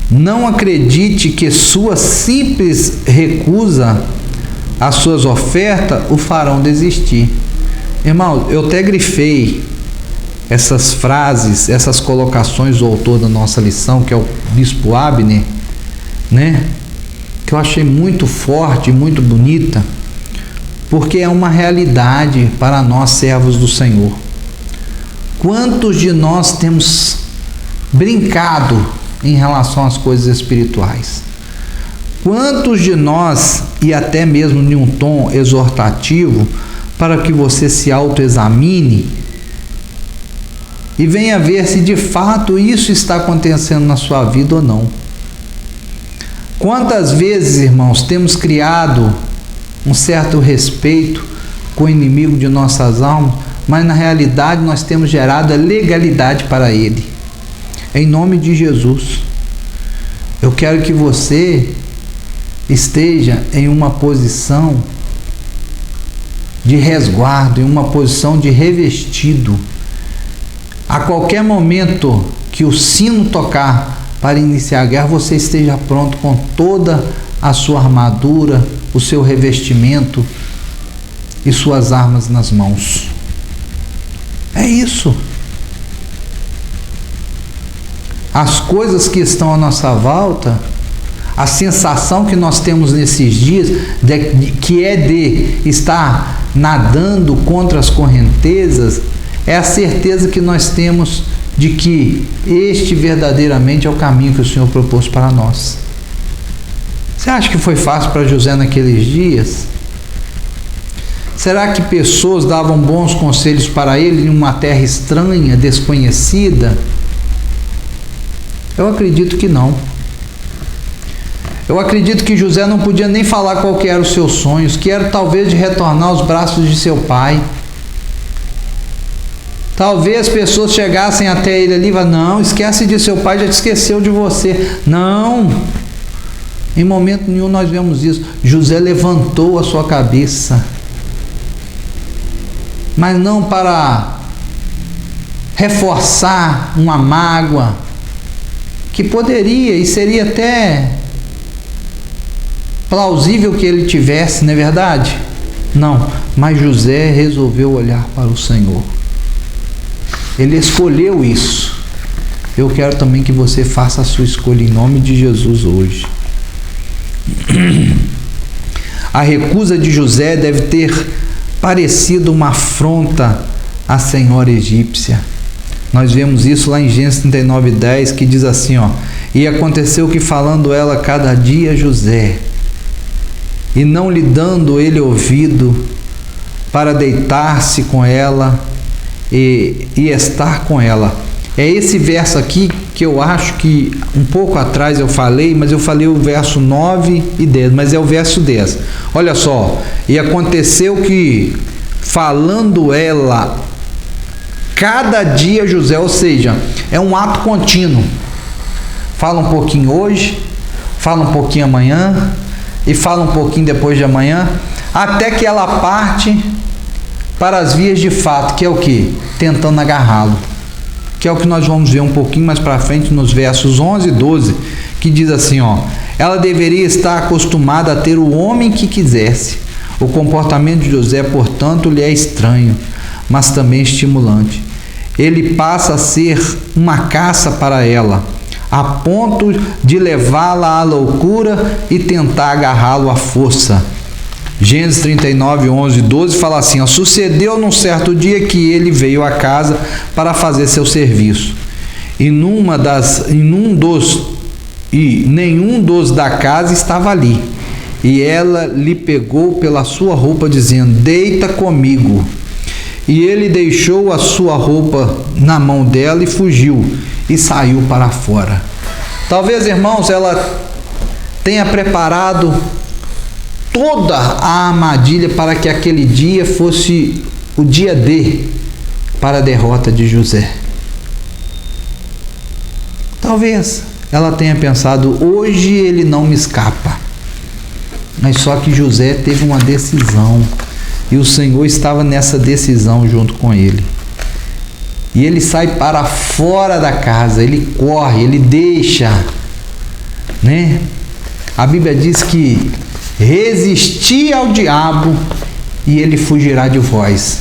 não acredite que sua simples recusa às suas ofertas o farão desistir. Irmão, eu até grifei essas frases, essas colocações do autor da nossa lição, que é o Bispo Abner, né? Que eu achei muito forte e muito bonita, porque é uma realidade para nós, servos do Senhor. Quantos de nós temos brincado em relação às coisas espirituais? Quantos de nós, e até mesmo em um tom exortativo, para que você se autoexamine e venha ver se de fato isso está acontecendo na sua vida ou não. Quantas vezes, irmãos, temos criado um certo respeito com o inimigo de nossas almas, mas na realidade nós temos gerado a legalidade para ele. Em nome de Jesus, eu quero que você esteja em uma posição de resguardo, em uma posição de revestido. A qualquer momento que o sino tocar para iniciar a guerra, você esteja pronto com toda a sua armadura, o seu revestimento, e suas armas nas mãos. É isso. As coisas que estão à nossa volta, a sensação que nós temos nesses dias, que é de estar nadando contra as correntezas, é a certeza que nós temos de que este verdadeiramente é o caminho que o Senhor propôs para nós. Você acha que foi fácil para José naqueles dias? Será que pessoas davam bons conselhos para ele em uma terra estranha, desconhecida? Eu acredito que não. Eu acredito que José não podia nem falar qual que eram os seus sonhos, que era talvez de retornar aos braços de seu pai. Talvez pessoas chegassem até ele ali e falassem: não, esquece de seu pai, já te esqueceu de você. Não, em momento nenhum nós vemos isso. José levantou a sua cabeça, mas não para reforçar uma mágoa, que poderia e seria até plausível que ele tivesse, não é verdade? Não, mas José resolveu olhar para o Senhor. Ele escolheu isso. Eu quero também que você faça a sua escolha em nome de Jesus hoje. A recusa de José deve ter parecido uma afronta à senhora egípcia. Nós vemos isso lá em Gênesis 39:10, que diz assim, ó: e aconteceu que falando ela cada dia a José, e não lhe dando ele ouvido para deitar-se com ela e estar com ela. É esse verso aqui que eu acho que um pouco atrás eu falei, mas eu falei o verso 9 e 10, mas é o verso 10. Olha só: e aconteceu que falando ela cada dia José, ou seja, é um ato contínuo. Fala um pouquinho hoje, fala um pouquinho amanhã, e fala um pouquinho depois de amanhã, até que ela parte para as vias de fato, que é o que? Tentando agarrá-lo. Que é o que nós vamos ver um pouquinho mais para frente nos versos 11 e 12, que diz assim, ó: ela deveria estar acostumada a ter o homem que quisesse. O comportamento de José, portanto, lhe é estranho, mas também estimulante. Ele passa a ser uma caça para ela, a ponto de levá-la à loucura e tentar agarrá-lo à força. Gênesis 39, 11 e 12 fala assim, ó: sucedeu num certo dia que ele veio à casa para fazer seu serviço, e nenhum dos da casa estava ali, e ela lhe pegou pela sua roupa, dizendo: deita comigo. E ele deixou a sua roupa na mão dela e fugiu, e saiu para fora. Talvez, irmãos, ela tenha preparado toda a armadilha para que aquele dia fosse o dia D para a derrota de José. Talvez ela tenha pensado: hoje ele não me escapa. Mas só que José teve uma decisão, e o Senhor estava nessa decisão junto com ele. E ele sai para fora da casa, ele corre, ele deixa, né? A Bíblia diz que resisti ao diabo e ele fugirá de vós.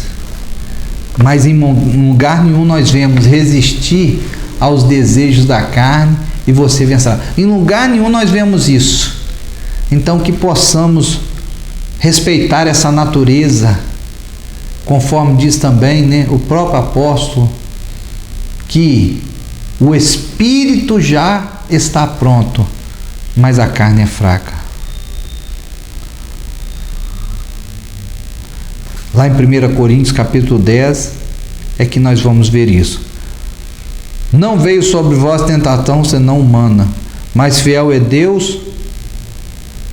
Mas em lugar nenhum nós vemos resistir aos desejos da carne e você vencerá. Em lugar nenhum nós vemos isso. Então que possamos respeitar essa natureza, conforme diz também, né, o próprio apóstolo, que o espírito já está pronto, mas a carne é fraca. Lá em 1 Coríntios capítulo 10 é que nós vamos ver isso. Não veio sobre vós tentação senão humana, mas fiel é Deus,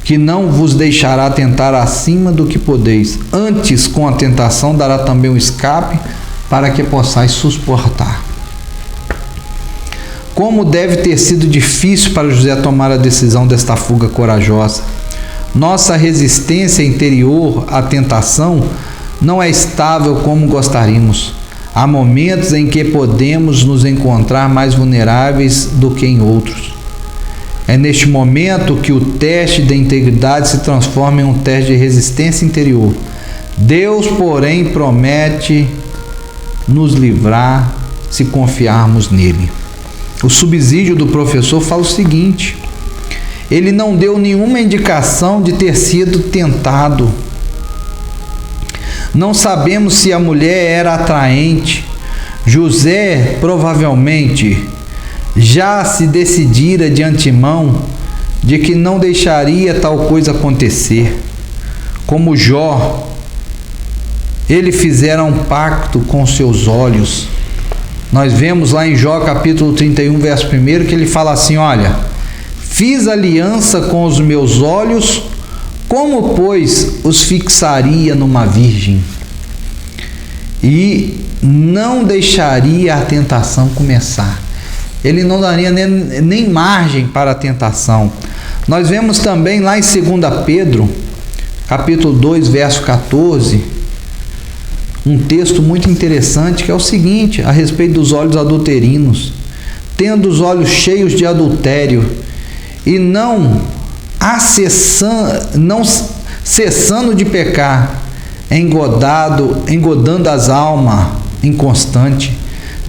que não vos deixará tentar acima do que podeis. Antes, com a tentação, dará também um escape, para que possais suportar. Como deve ter sido difícil para José tomar a decisão desta fuga corajosa. Nossa resistência interior à tentação não é estável como gostaríamos. Há momentos em que podemos nos encontrar mais vulneráveis do que em outros. É neste momento que o teste da integridade se transforma em um teste de resistência interior. Deus, porém, promete nos livrar se confiarmos nele. O subsídio do professor fala o seguinte: ele não deu nenhuma indicação de ter sido tentado. Não sabemos se a mulher era atraente. José provavelmente já se decidira de antemão de que não deixaria tal coisa acontecer. Como Jó, ele fizera um pacto com seus olhos. Nós vemos lá em Jó capítulo 31, verso 1, que ele fala assim: olha, fiz aliança com os meus olhos, como, pois, os fixaria numa virgem? E não deixaria a tentação começar. Ele não daria nem margem para a tentação. Nós vemos também lá em 2 Pedro, capítulo 2, verso 14, um texto muito interessante, que é o seguinte, a respeito dos olhos adulterinos: tendo os olhos cheios de adultério, e não cessando de pecar, engodando as almas inconstante,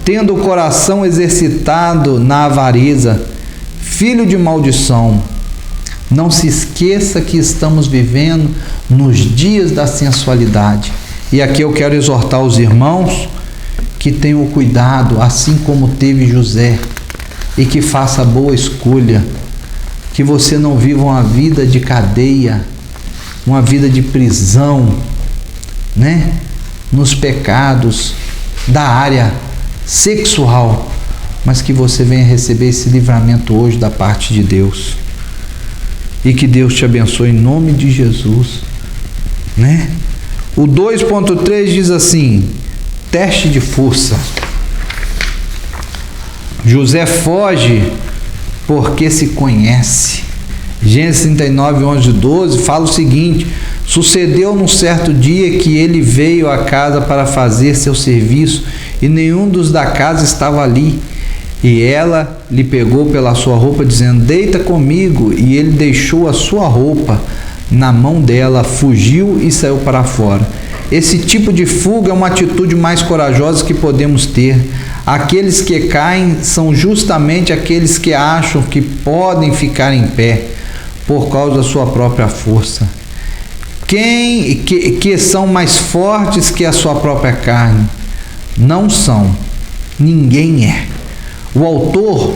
tendo o coração exercitado na avareza, filho de maldição. Não se esqueça que estamos vivendo nos dias da sensualidade. E aqui eu quero exortar os irmãos que tenham cuidado, assim como teve José, e que faça boa escolha, que você não viva uma vida de cadeia, uma vida de prisão, né? Nos pecados da área sexual, mas que você venha receber esse livramento hoje da parte de Deus. E que Deus te abençoe em nome de Jesus, né? O 2.3 diz assim: teste de força. José foge porque se conhece. Gênesis 39, 11 e 12 fala o seguinte: sucedeu num certo dia que ele veio à casa para fazer seu serviço, e nenhum dos da casa estava ali. E ela lhe pegou pela sua roupa, dizendo: deita comigo. E ele deixou a sua roupa na mão dela, fugiu e saiu para fora. Esse tipo de fuga é uma atitude mais corajosa que podemos ter. Aqueles que caem são justamente aqueles que acham que podem ficar em pé por causa da sua própria força. Que são mais fortes que a sua própria carne? Não são. Ninguém é. O autor,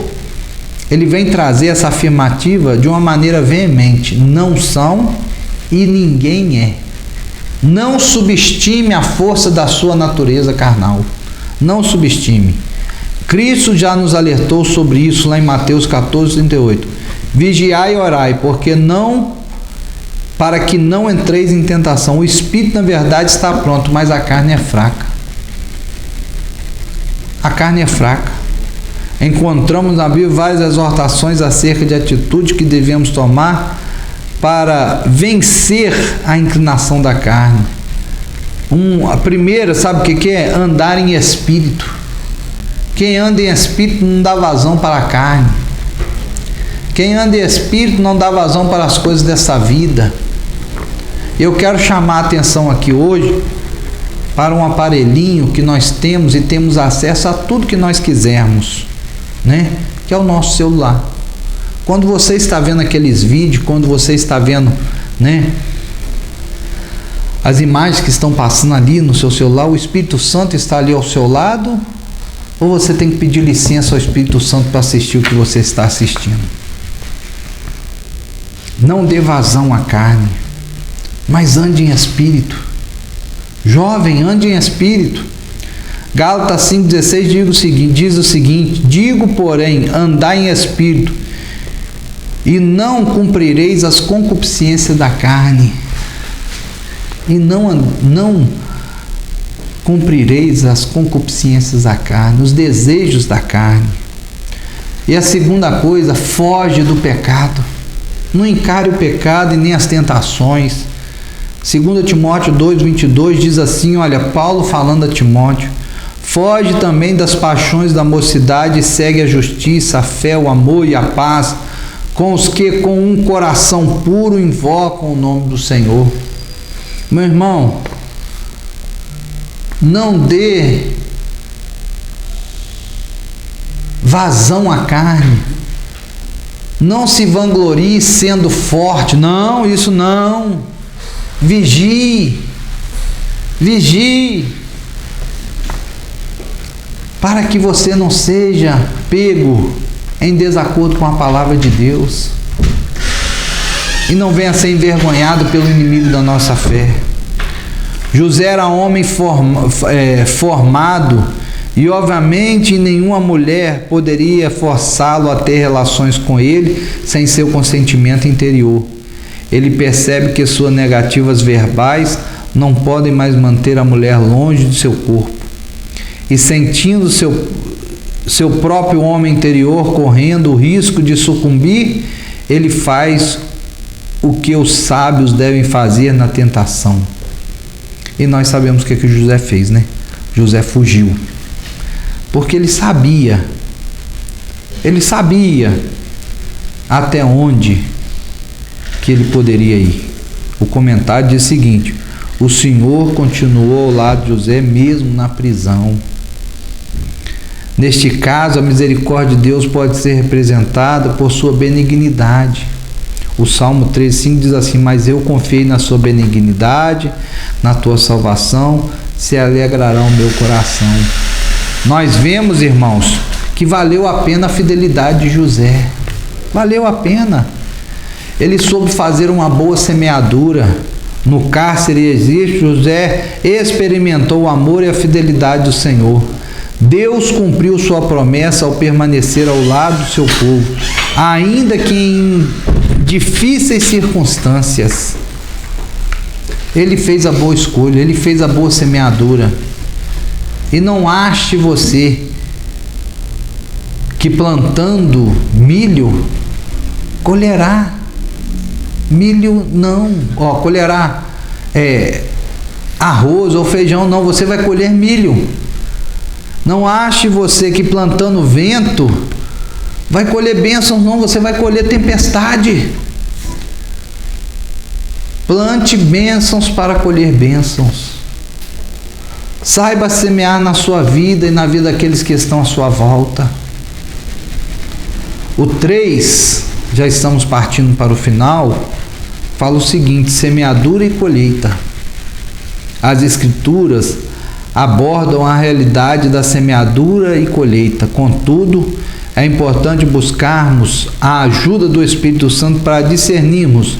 ele vem trazer essa afirmativa de uma maneira veemente: não são e ninguém é. Não subestime a força da sua natureza carnal. Não subestime. Cristo já nos alertou sobre isso lá em Mateus 14, 38. Vigiai e orai, para que não entreis em tentação. O espírito, na verdade, está pronto, mas a carne é fraca. A carne é fraca. Encontramos na Bíblia várias exortações acerca de atitude que devemos tomar para vencer a inclinação da carne. A primeira, sabe o que é? Andar em espírito. Quem anda em espírito não dá vazão para a carne. Quem anda em espírito não dá vazão para as coisas dessa vida. Eu quero chamar a atenção aqui hoje para um aparelhinho que nós temos e temos acesso a tudo que nós quisermos, né? Que é o nosso celular. Quando você está vendo aqueles vídeos, quando você está vendo, né, as imagens que estão passando ali no seu celular, o Espírito Santo está ali ao seu lado, ou você tem que pedir licença ao Espírito Santo para assistir o que você está assistindo? Não dê vazão à carne, mas ande em espírito. Jovem, ande em espírito. Gálatas 5,16 diz o seguinte: digo, porém, andai em espírito, e não cumprireis as concupiscências da carne. E não cumprireis as concupiscências da carne, os desejos da carne. E a segunda coisa, foge do pecado. Não encare o pecado e nem as tentações. 2 Timóteo 2,22 diz assim, olha, Paulo falando a Timóteo: foge também das paixões da mocidade e segue a justiça, a fé, o amor e a paz, com os que com um coração puro invocam o nome do Senhor. Meu irmão, Não dê vazão à carne. Não se vanglorie sendo forte. Não, isso não. Vigie. Vigie. Para que você não seja pego em desacordo com a palavra de Deus. E não venha a ser envergonhado pelo inimigo da nossa fé. José era homem formado, e obviamente nenhuma mulher poderia forçá-lo a ter relações com ele sem seu consentimento interior. Ele percebe que suas negativas verbais não podem mais manter a mulher longe de seu corpo. E sentindo seu próprio homem interior correndo o risco de sucumbir, ele faz o que os sábios devem fazer na tentação. E nós sabemos o que José fez, né? José fugiu. Porque ele sabia até onde que ele poderia ir. O comentário diz o seguinte: o Senhor continuou ao lado de José mesmo na prisão. Neste caso, a misericórdia de Deus pode ser representada por sua benignidade. O Salmo 13,5 diz assim: mas eu confiei na sua benignidade, na tua salvação, se alegrará o meu coração. Nós vemos, irmãos, que valeu a pena a fidelidade de José. Valeu a pena. Ele soube fazer uma boa semeadura. No cárcere e exílio, José experimentou o amor e a fidelidade do Senhor. Deus cumpriu sua promessa ao permanecer ao lado do seu povo, ainda que em difíceis circunstâncias. Ele fez a boa escolha, ele fez a boa semeadura. E não ache você que plantando milho colherá. Milho não, colherá arroz ou feijão, não, você vai colher milho. Não ache você que plantando vento vai colher bênçãos, não, você vai colher tempestade. Plante bênçãos para colher bênçãos. Saiba semear na sua vida e na vida daqueles que estão à sua volta. O 3, já estamos partindo para o final, fala o seguinte: semeadura e colheita. As Escrituras abordam a realidade da semeadura e colheita. Contudo, é importante buscarmos a ajuda do Espírito Santo para discernirmos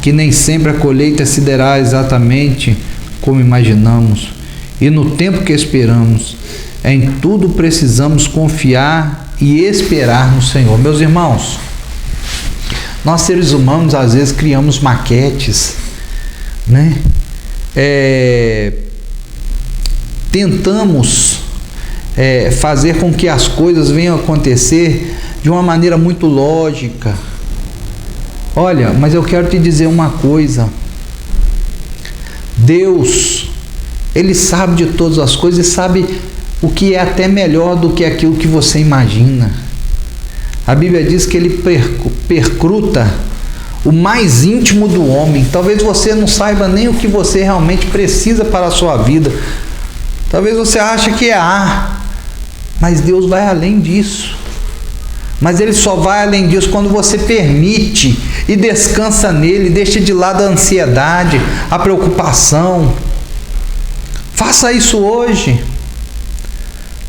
que nem sempre a colheita se dará exatamente como imaginamos e no tempo que esperamos. Em tudo precisamos confiar e esperar no Senhor. Meus irmãos, nós seres humanos às vezes criamos maquetes, né? Tentamos fazer com que as coisas venham a acontecer de uma maneira muito lógica. Olha, mas eu quero te dizer uma coisa: Deus, Ele sabe de todas as coisas e sabe o que é até melhor do que aquilo que você imagina. A Bíblia diz que Ele perscruta o mais íntimo do homem. Talvez você não saiba nem o que você realmente precisa para a sua vida. Talvez você ache que é A, mas Deus vai além disso. Mas Ele só vai além disso quando você permite e descansa nele, deixa de lado a ansiedade, a preocupação. Faça isso hoje.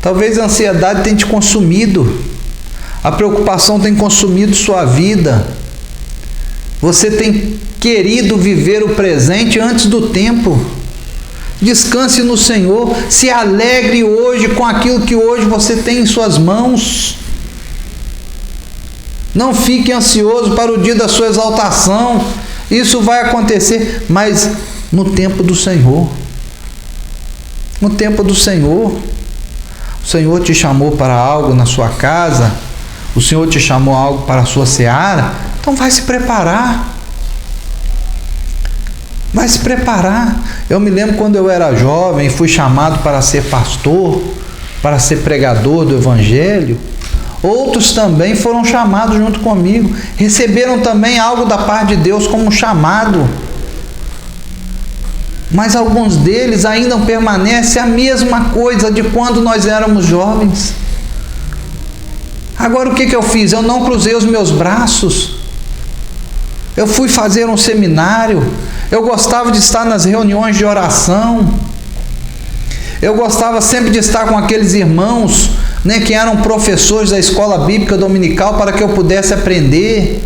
Talvez a ansiedade tenha te consumido, a preocupação tenha consumido sua vida. Você tem querido viver o presente antes do tempo. Descanse no Senhor, se alegre hoje com aquilo que hoje você tem em suas mãos. Não fique ansioso para o dia da sua exaltação. Isso vai acontecer, mas no tempo do Senhor. No tempo do Senhor. O Senhor te chamou para algo na sua casa, o Senhor te chamou algo para a sua seara, então vai se preparar. Vai se preparar. Eu me lembro quando eu era jovem, fui chamado para ser pastor, para ser pregador do Evangelho. Outros também foram chamados junto comigo, receberam também algo da parte de Deus como um chamado. Mas alguns deles ainda permanecem a mesma coisa de quando nós éramos jovens. Agora o que eu fiz? Eu não cruzei os meus braços. Eu fui fazer um seminário. Eu gostava de estar nas reuniões de oração. Eu gostava sempre de estar com aqueles irmãos, que eram professores da escola bíblica dominical, para que eu pudesse aprender.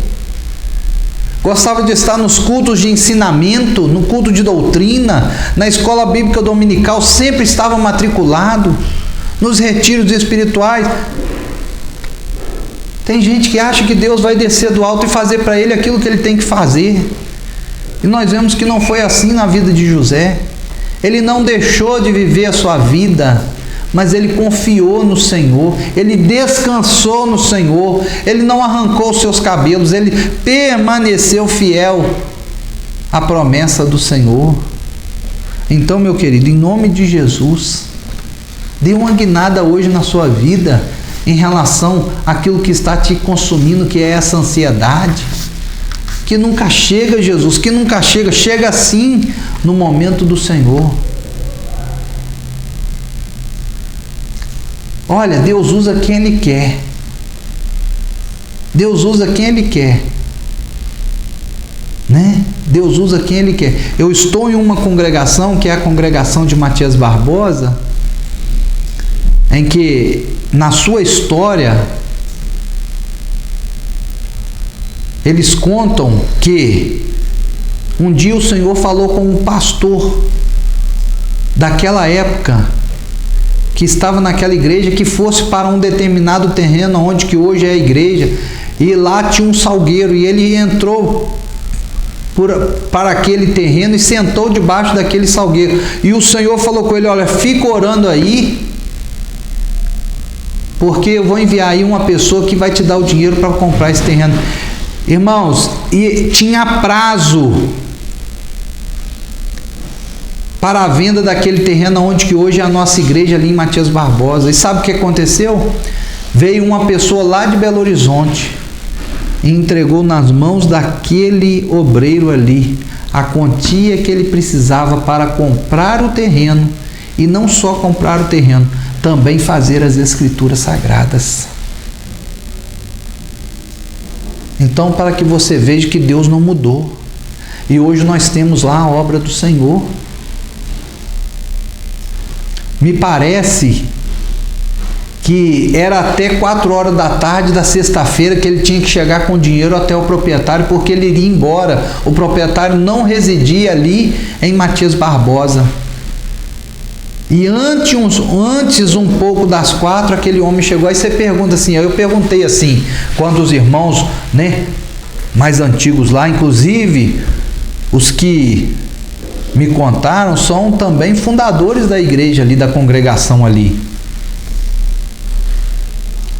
Gostava de estar nos cultos de ensinamento, no culto de doutrina, na escola bíblica dominical, sempre estava matriculado, nos retiros espirituais. Tem gente que acha que Deus vai descer do alto e fazer para ele aquilo que ele tem que fazer. E nós vemos que não foi assim na vida de José. Ele não deixou de viver a sua vida, mas ele confiou no Senhor, ele descansou no Senhor, ele não arrancou os seus cabelos, ele permaneceu fiel à promessa do Senhor. Então, meu querido, em nome de Jesus, dê uma guinada hoje na sua vida em relação àquilo que está te consumindo, que é essa ansiedade, que nunca chega, Jesus, que nunca chega, chega assim no momento do Senhor. Olha, Deus usa quem Ele quer. Deus usa quem Ele quer. Deus usa quem Ele quer. Eu estou em uma congregação, que é a congregação de Matias Barbosa, em que, na sua história, eles contam que um dia o Senhor falou com um pastor daquela época, que estava naquela igreja, que fosse para um determinado terreno onde que hoje é a igreja, e lá tinha um salgueiro, e ele entrou para aquele terreno e sentou debaixo daquele salgueiro, e o Senhor falou com ele: olha, fica orando aí, porque eu vou enviar aí uma pessoa que vai te dar o dinheiro para comprar esse terreno. Irmãos, e tinha prazo para a venda daquele terreno onde que hoje é a nossa igreja, ali em Matias Barbosa. E sabe o que aconteceu? Veio uma pessoa lá de Belo Horizonte e entregou nas mãos daquele obreiro ali a quantia que ele precisava para comprar o terreno, e não só comprar o terreno, também fazer as escrituras sagradas. Então, para que você veja que Deus não mudou, e hoje nós temos lá a obra do Senhor. Me parece que era até 4 horas da tarde da sexta-feira que ele tinha que chegar com dinheiro até o proprietário, porque ele iria embora. O proprietário não residia ali em Matias Barbosa. E antes um pouco das 4, aquele homem chegou. Aí você pergunta assim, eu perguntei assim, quando os irmãos, mais antigos lá, inclusive os que me contaram, são também fundadores da igreja ali, da congregação ali.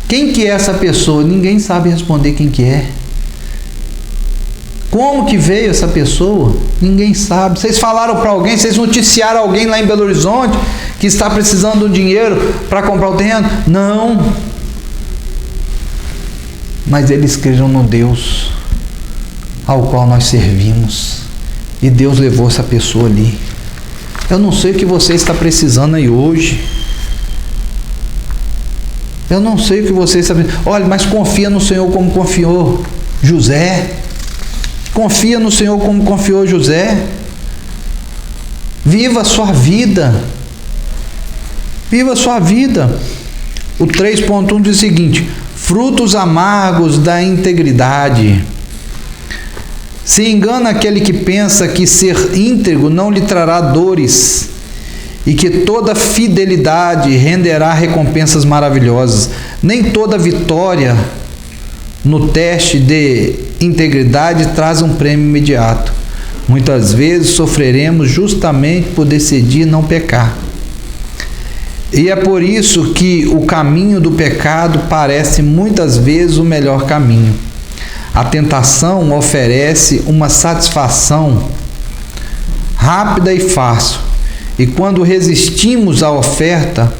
Quem que é essa pessoa? Ninguém sabe responder quem que é. Como que veio essa pessoa? Ninguém sabe. Vocês falaram para alguém, vocês noticiaram alguém lá em Belo Horizonte que está precisando de dinheiro para comprar o terreno? Não. Mas eles creram no Deus ao qual nós servimos. E Deus levou essa pessoa ali. Eu não sei o que você está precisando aí hoje. Eu não sei o que você está precisando. Olha, mas confia no Senhor como confiou José. Confia no Senhor como confiou José. Viva a sua vida. Viva a sua vida. O 3.1 diz o seguinte: frutos amargos da integridade. Se engana aquele que pensa que ser íntegro não lhe trará dores, e que toda fidelidade renderá recompensas maravilhosas. Nem toda vitória no teste de integridade traz um prêmio imediato. Muitas vezes sofreremos justamente por decidir não pecar. E é por isso que o caminho do pecado parece muitas vezes o melhor caminho. A tentação oferece uma satisfação rápida e fácil, e quando resistimos à oferta,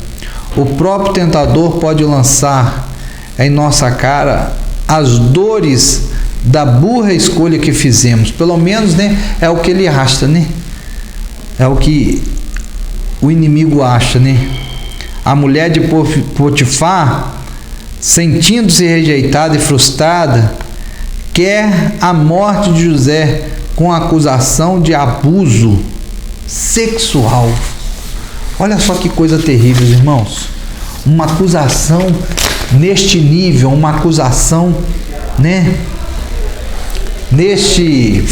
o próprio tentador pode lançar em nossa cara as dores da burra escolha que fizemos. Pelo menos, é o que ele acha, É o que o inimigo acha, né? A mulher de Potifar, sentindo-se rejeitada e frustrada, quer a morte de José com acusação de abuso sexual. Olha só que coisa terrível, irmãos. Uma acusação neste nível, uma acusação, né? Neste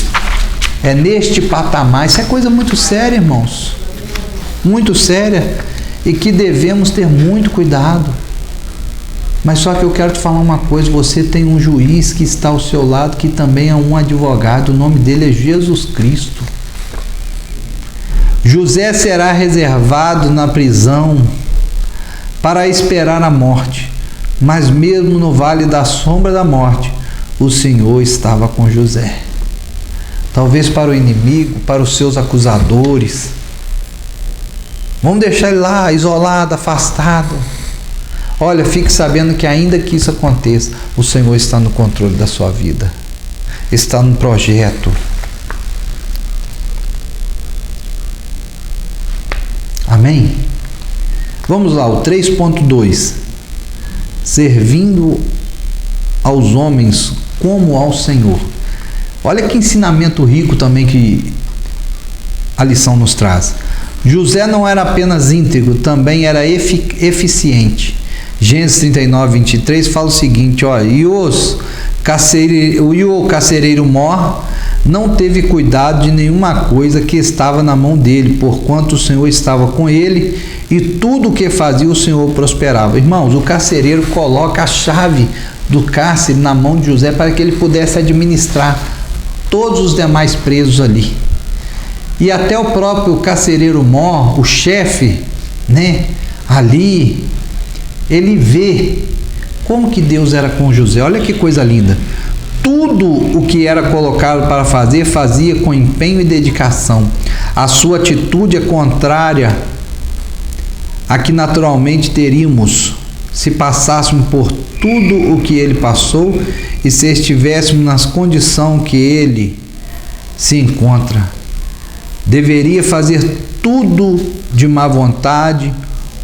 patamar. Isso é coisa muito séria, irmãos. Muito séria e que devemos ter muito cuidado. Mas só que eu quero te falar uma coisa, você tem um juiz que está ao seu lado, que também é um advogado, o nome dele é Jesus Cristo. José será reservado na prisão para esperar a morte, mas mesmo no vale da sombra da morte, o Senhor estava com José. Talvez para o inimigo, para os seus acusadores, vamos deixar ele lá, isolado, afastado. Olha, fique sabendo que ainda que isso aconteça, o Senhor está no controle da sua vida. Está no projeto. Amém? Vamos lá, o 3.2. Servindo aos homens como ao Senhor. Olha que ensinamento rico também que a lição nos traz. José não era apenas íntegro, também era eficiente. Gênesis 39, 23 fala o seguinte, ó, e o carcereiro Mor não teve cuidado de nenhuma coisa que estava na mão dele, porquanto o Senhor estava com ele, e tudo o que fazia o Senhor prosperava. Irmãos, o carcereiro coloca a chave do cárcere na mão de José para que ele pudesse administrar todos os demais presos ali. E até o próprio carcereiro Mor, o chefe, né, ali, ele vê como que Deus era com José. Olha que coisa linda. Tudo o que era colocado para fazer, fazia com empenho e dedicação. A sua atitude é contrária a que naturalmente teríamos se passássemos por tudo o que ele passou e se estivéssemos nas condições que ele se encontra. Deveria fazer tudo de má vontade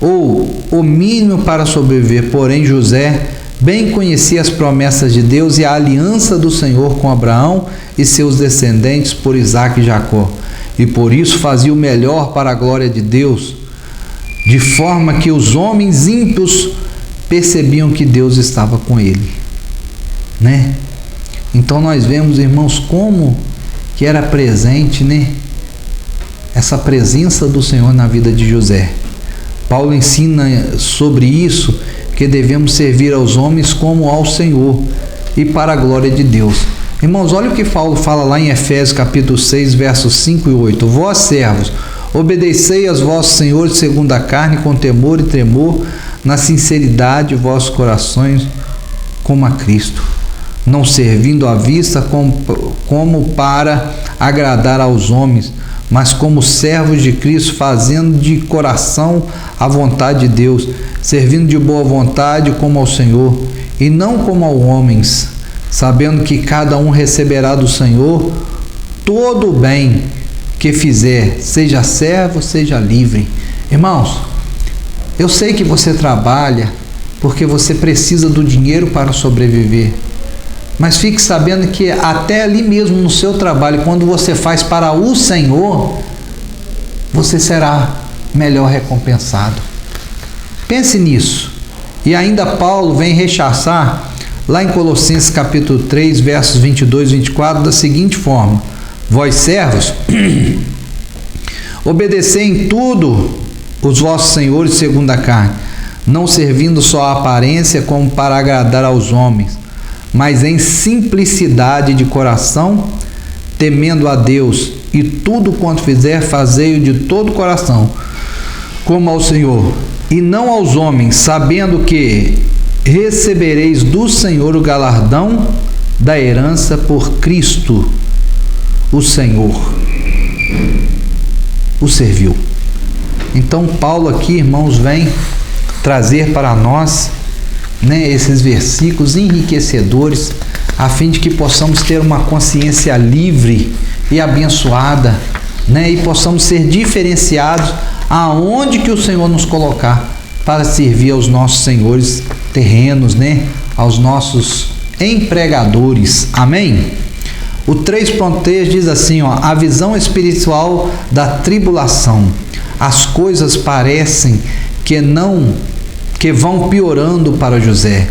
ou o mínimo para sobreviver. Porém, José bem conhecia as promessas de Deus e a aliança do Senhor com Abraão e seus descendentes por Isaque e Jacó. E por isso fazia o melhor para a glória de Deus, de forma que os homens ímpios percebiam que Deus estava com ele, né? Então nós vemos, irmãos, como que era presente, né, essa presença do Senhor na vida de José. Paulo ensina sobre isso, que devemos servir aos homens como ao Senhor e para a glória de Deus. Irmãos, olha o que Paulo fala lá em Efésios capítulo 6, versos 5 e 8. Vós, servos, obedecei aos vossos senhores segundo a carne, com temor e tremor, na sinceridade de vossos corações, como a Cristo, não servindo à vista como para agradar aos homens, mas como servos de Cristo, fazendo de coração a vontade de Deus, servindo de boa vontade como ao Senhor, e não como aos homens, sabendo que cada um receberá do Senhor todo o bem que fizer, seja servo, seja livre. Irmãos, eu sei que você trabalha porque você precisa do dinheiro para sobreviver. Mas fique sabendo que até ali mesmo no seu trabalho, quando você faz para o Senhor, você será melhor recompensado. Pense nisso. E ainda Paulo vem rechaçar lá em Colossenses capítulo 3, versos 22 e 24, da seguinte forma: vós servos, obedecei em tudo os vossos senhores segundo a carne, não servindo só à aparência como para agradar aos homens, mas em simplicidade de coração, temendo a Deus, e tudo quanto fizer, fazei-o de todo o coração, como ao Senhor, e não aos homens, sabendo que recebereis do Senhor o galardão da herança por Cristo, o Senhor o serviu. Então Paulo aqui, irmãos, vem trazer para nós, né, esses versículos enriquecedores, a fim de que possamos ter uma consciência livre e abençoada, né? E possamos ser diferenciados aonde que o Senhor nos colocar para servir aos nossos senhores terrenos, né? Aos nossos empregadores. Amém? O 3.3 diz assim, ó, a visão espiritual da tribulação. As coisas parecem que vão piorando para José.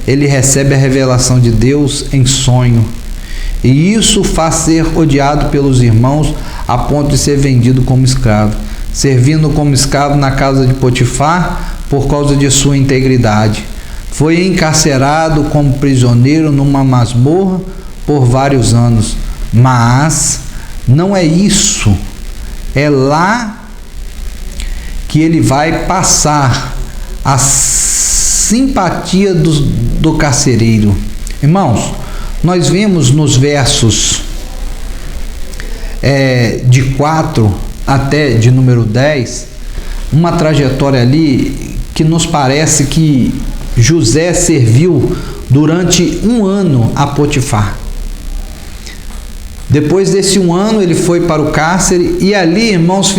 Ele recebe a revelação de Deus em sonho. E isso faz ser odiado pelos irmãos a ponto de ser vendido como escravo, servindo como escravo na casa de Potifar por causa de sua integridade. Foi encarcerado como prisioneiro numa masmorra por vários anos. Mas não é isso. É lá que ele vai passar a simpatia do carcereiro. Irmãos, nós vemos nos versos de 4 até de número 10, uma trajetória ali que nos parece que José serviu durante um ano a Potifar. Depois desse um ano ele foi para o cárcere e ali, irmãos,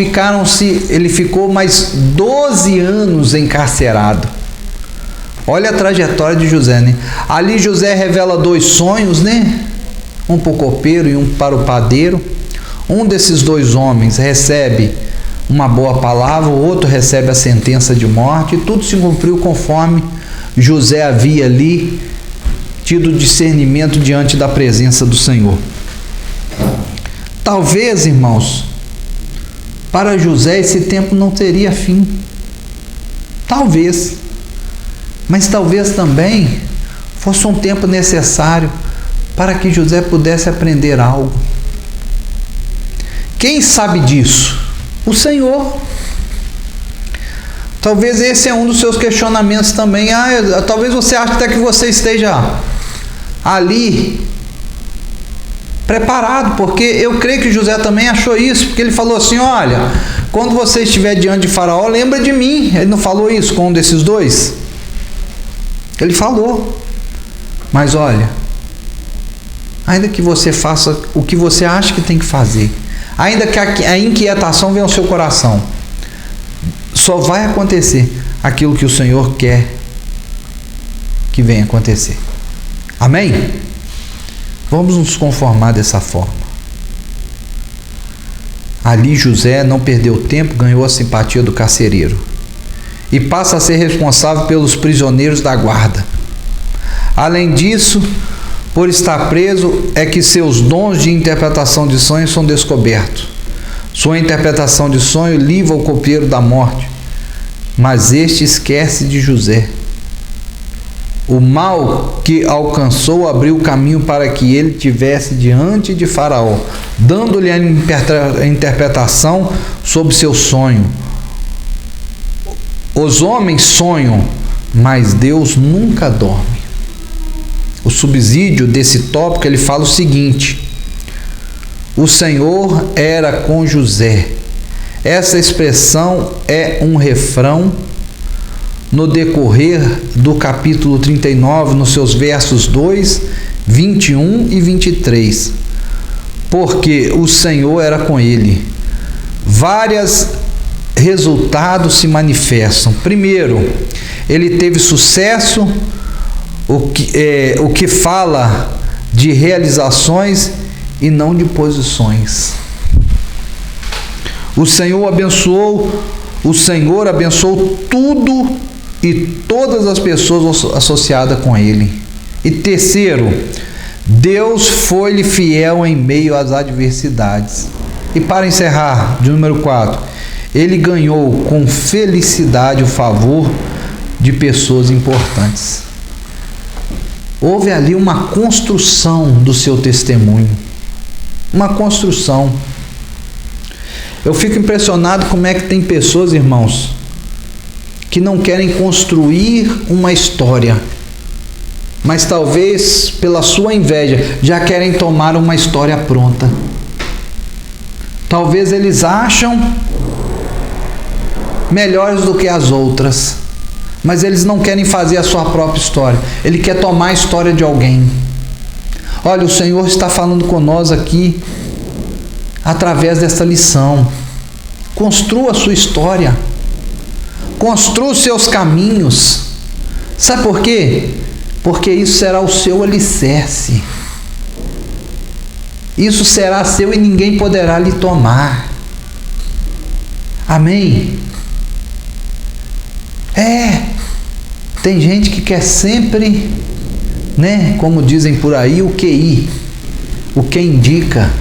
ele ficou mais 12 anos encarcerado. Olha a trajetória de José, né? Ali José revela 2 sonhos, né? Um para o copeiro e um para o padeiro. Um desses 2 homens recebe uma boa palavra, o outro recebe a sentença de morte, e tudo se cumpriu conforme José havia ali tido discernimento diante da presença do Senhor. Talvez, irmãos, para José esse tempo não teria fim. Talvez. Mas talvez também fosse um tempo necessário para que José pudesse aprender algo. Quem sabe disso? O Senhor. Talvez esse é um dos seus questionamentos também. Talvez você ache até que você esteja ali preparado, porque eu creio que José também achou isso, porque ele falou assim, olha, quando você estiver diante de Faraó, lembra de mim. Ele não falou isso com um desses 2? Ele falou, mas olha, ainda que você faça o que você acha que tem que fazer, ainda que a inquietação venha ao seu coração, só vai acontecer aquilo que o Senhor quer que venha acontecer. Amém? Vamos nos conformar dessa forma. Ali José não perdeu tempo, ganhou a simpatia do carcereiro e passa a ser responsável pelos prisioneiros da guarda. Além disso, por estar preso, é que seus dons de interpretação de sonhos são descobertos. Sua interpretação de sonho livra o copeiro da morte, mas este esquece de José. O mal que alcançou abriu o caminho para que ele tivesse diante de Faraó, dando-lhe a interpretação sobre seu sonho. Os homens sonham, mas Deus nunca dorme. O subsídio desse tópico, ele fala o seguinte: o Senhor era com José. Essa expressão é um refrão no decorrer do capítulo 39, nos seus versos 2, 21 e 23. Porque o Senhor era com ele. Vários resultados se manifestam. Primeiro, ele teve sucesso, o que fala de realizações e não de posições. O Senhor abençoou tudo e todas as pessoas associadas com ele. E terceiro, Deus foi-lhe fiel em meio às adversidades. E para encerrar, de número 4, ele ganhou com felicidade o favor de pessoas importantes. Houve ali uma construção do seu testemunho. Uma construção. Eu fico impressionado como é que tem pessoas, irmãos, que não querem construir uma história, mas talvez pela sua inveja já querem tomar uma história pronta. Talvez eles acham melhores do que as outras, mas eles não querem fazer a sua própria história. Ele quer tomar a história de alguém. Olha, o Senhor está falando conosco aqui através desta lição. Construa a sua história. Construa os seus caminhos. Sabe por quê? Porque isso será o seu alicerce. Isso será seu e ninguém poderá lhe tomar. Amém? Tem gente que quer sempre, como dizem por aí, o QI, o que indica.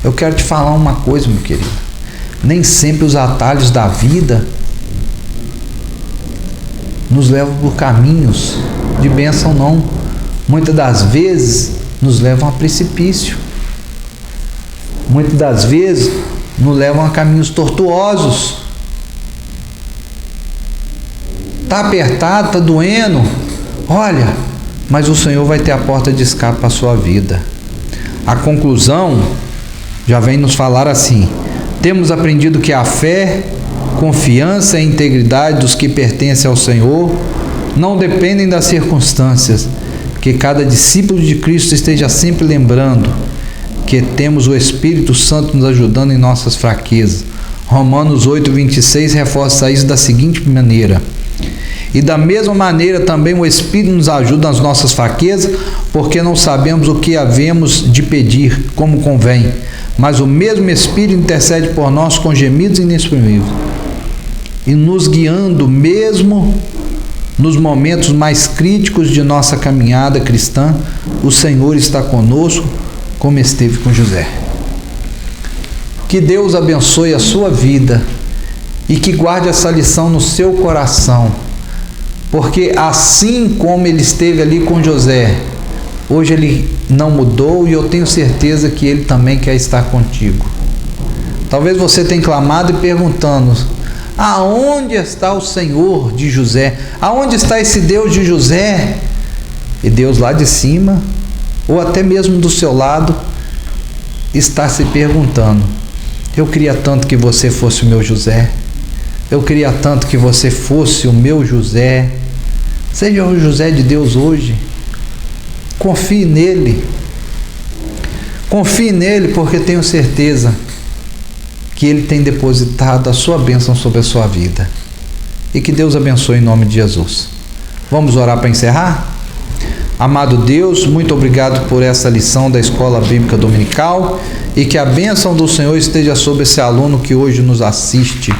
Eu quero te falar uma coisa, meu querido. Nem sempre os atalhos da vida nos levam por caminhos de bênção, não. Muitas das vezes nos levam a precipício. Muitas das vezes nos levam a caminhos tortuosos. Está apertado, está doendo. Olha, mas o Senhor vai ter a porta de escape para a sua vida. A conclusão já vem nos falar assim: temos aprendido que a fé, confiança e integridade dos que pertencem ao Senhor não dependem das circunstâncias, que cada discípulo de Cristo esteja sempre lembrando que temos o Espírito Santo nos ajudando em nossas fraquezas. Romanos 8:26 reforça isso da seguinte maneira: e da mesma maneira também o Espírito nos ajuda nas nossas fraquezas, porque não sabemos o que havemos de pedir como convém, mas o mesmo Espírito intercede por nós com gemidos inexprimíveis, e nos guiando mesmo nos momentos mais críticos de nossa caminhada cristã. O Senhor está conosco, como esteve com José. Que Deus abençoe a sua vida e que guarde essa lição no seu coração, porque assim como ele esteve ali com José, hoje ele não mudou, e eu tenho certeza que ele também quer estar contigo. Talvez você tenha clamado e perguntando: aonde está o Senhor de José? Aonde está esse Deus de José? E Deus lá de cima, ou até mesmo do seu lado, está se perguntando: eu queria tanto que você fosse o meu José. Eu queria tanto que você fosse o meu José. Seja o José de Deus hoje. Confie nele. Confie nele, porque tenho certeza que ele tem depositado a sua bênção sobre a sua vida. E que Deus abençoe em nome de Jesus. Vamos orar para encerrar? Amado Deus, muito obrigado por essa lição da Escola Bíblica Dominical, e que a bênção do Senhor esteja sobre esse aluno que hoje nos assiste,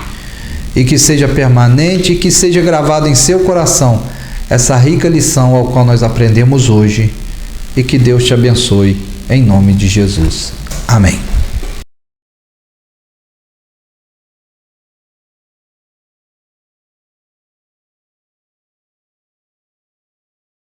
e que seja permanente e que seja gravado em seu coração essa rica lição ao qual nós aprendemos hoje, e que Deus te abençoe em nome de Jesus. Amém.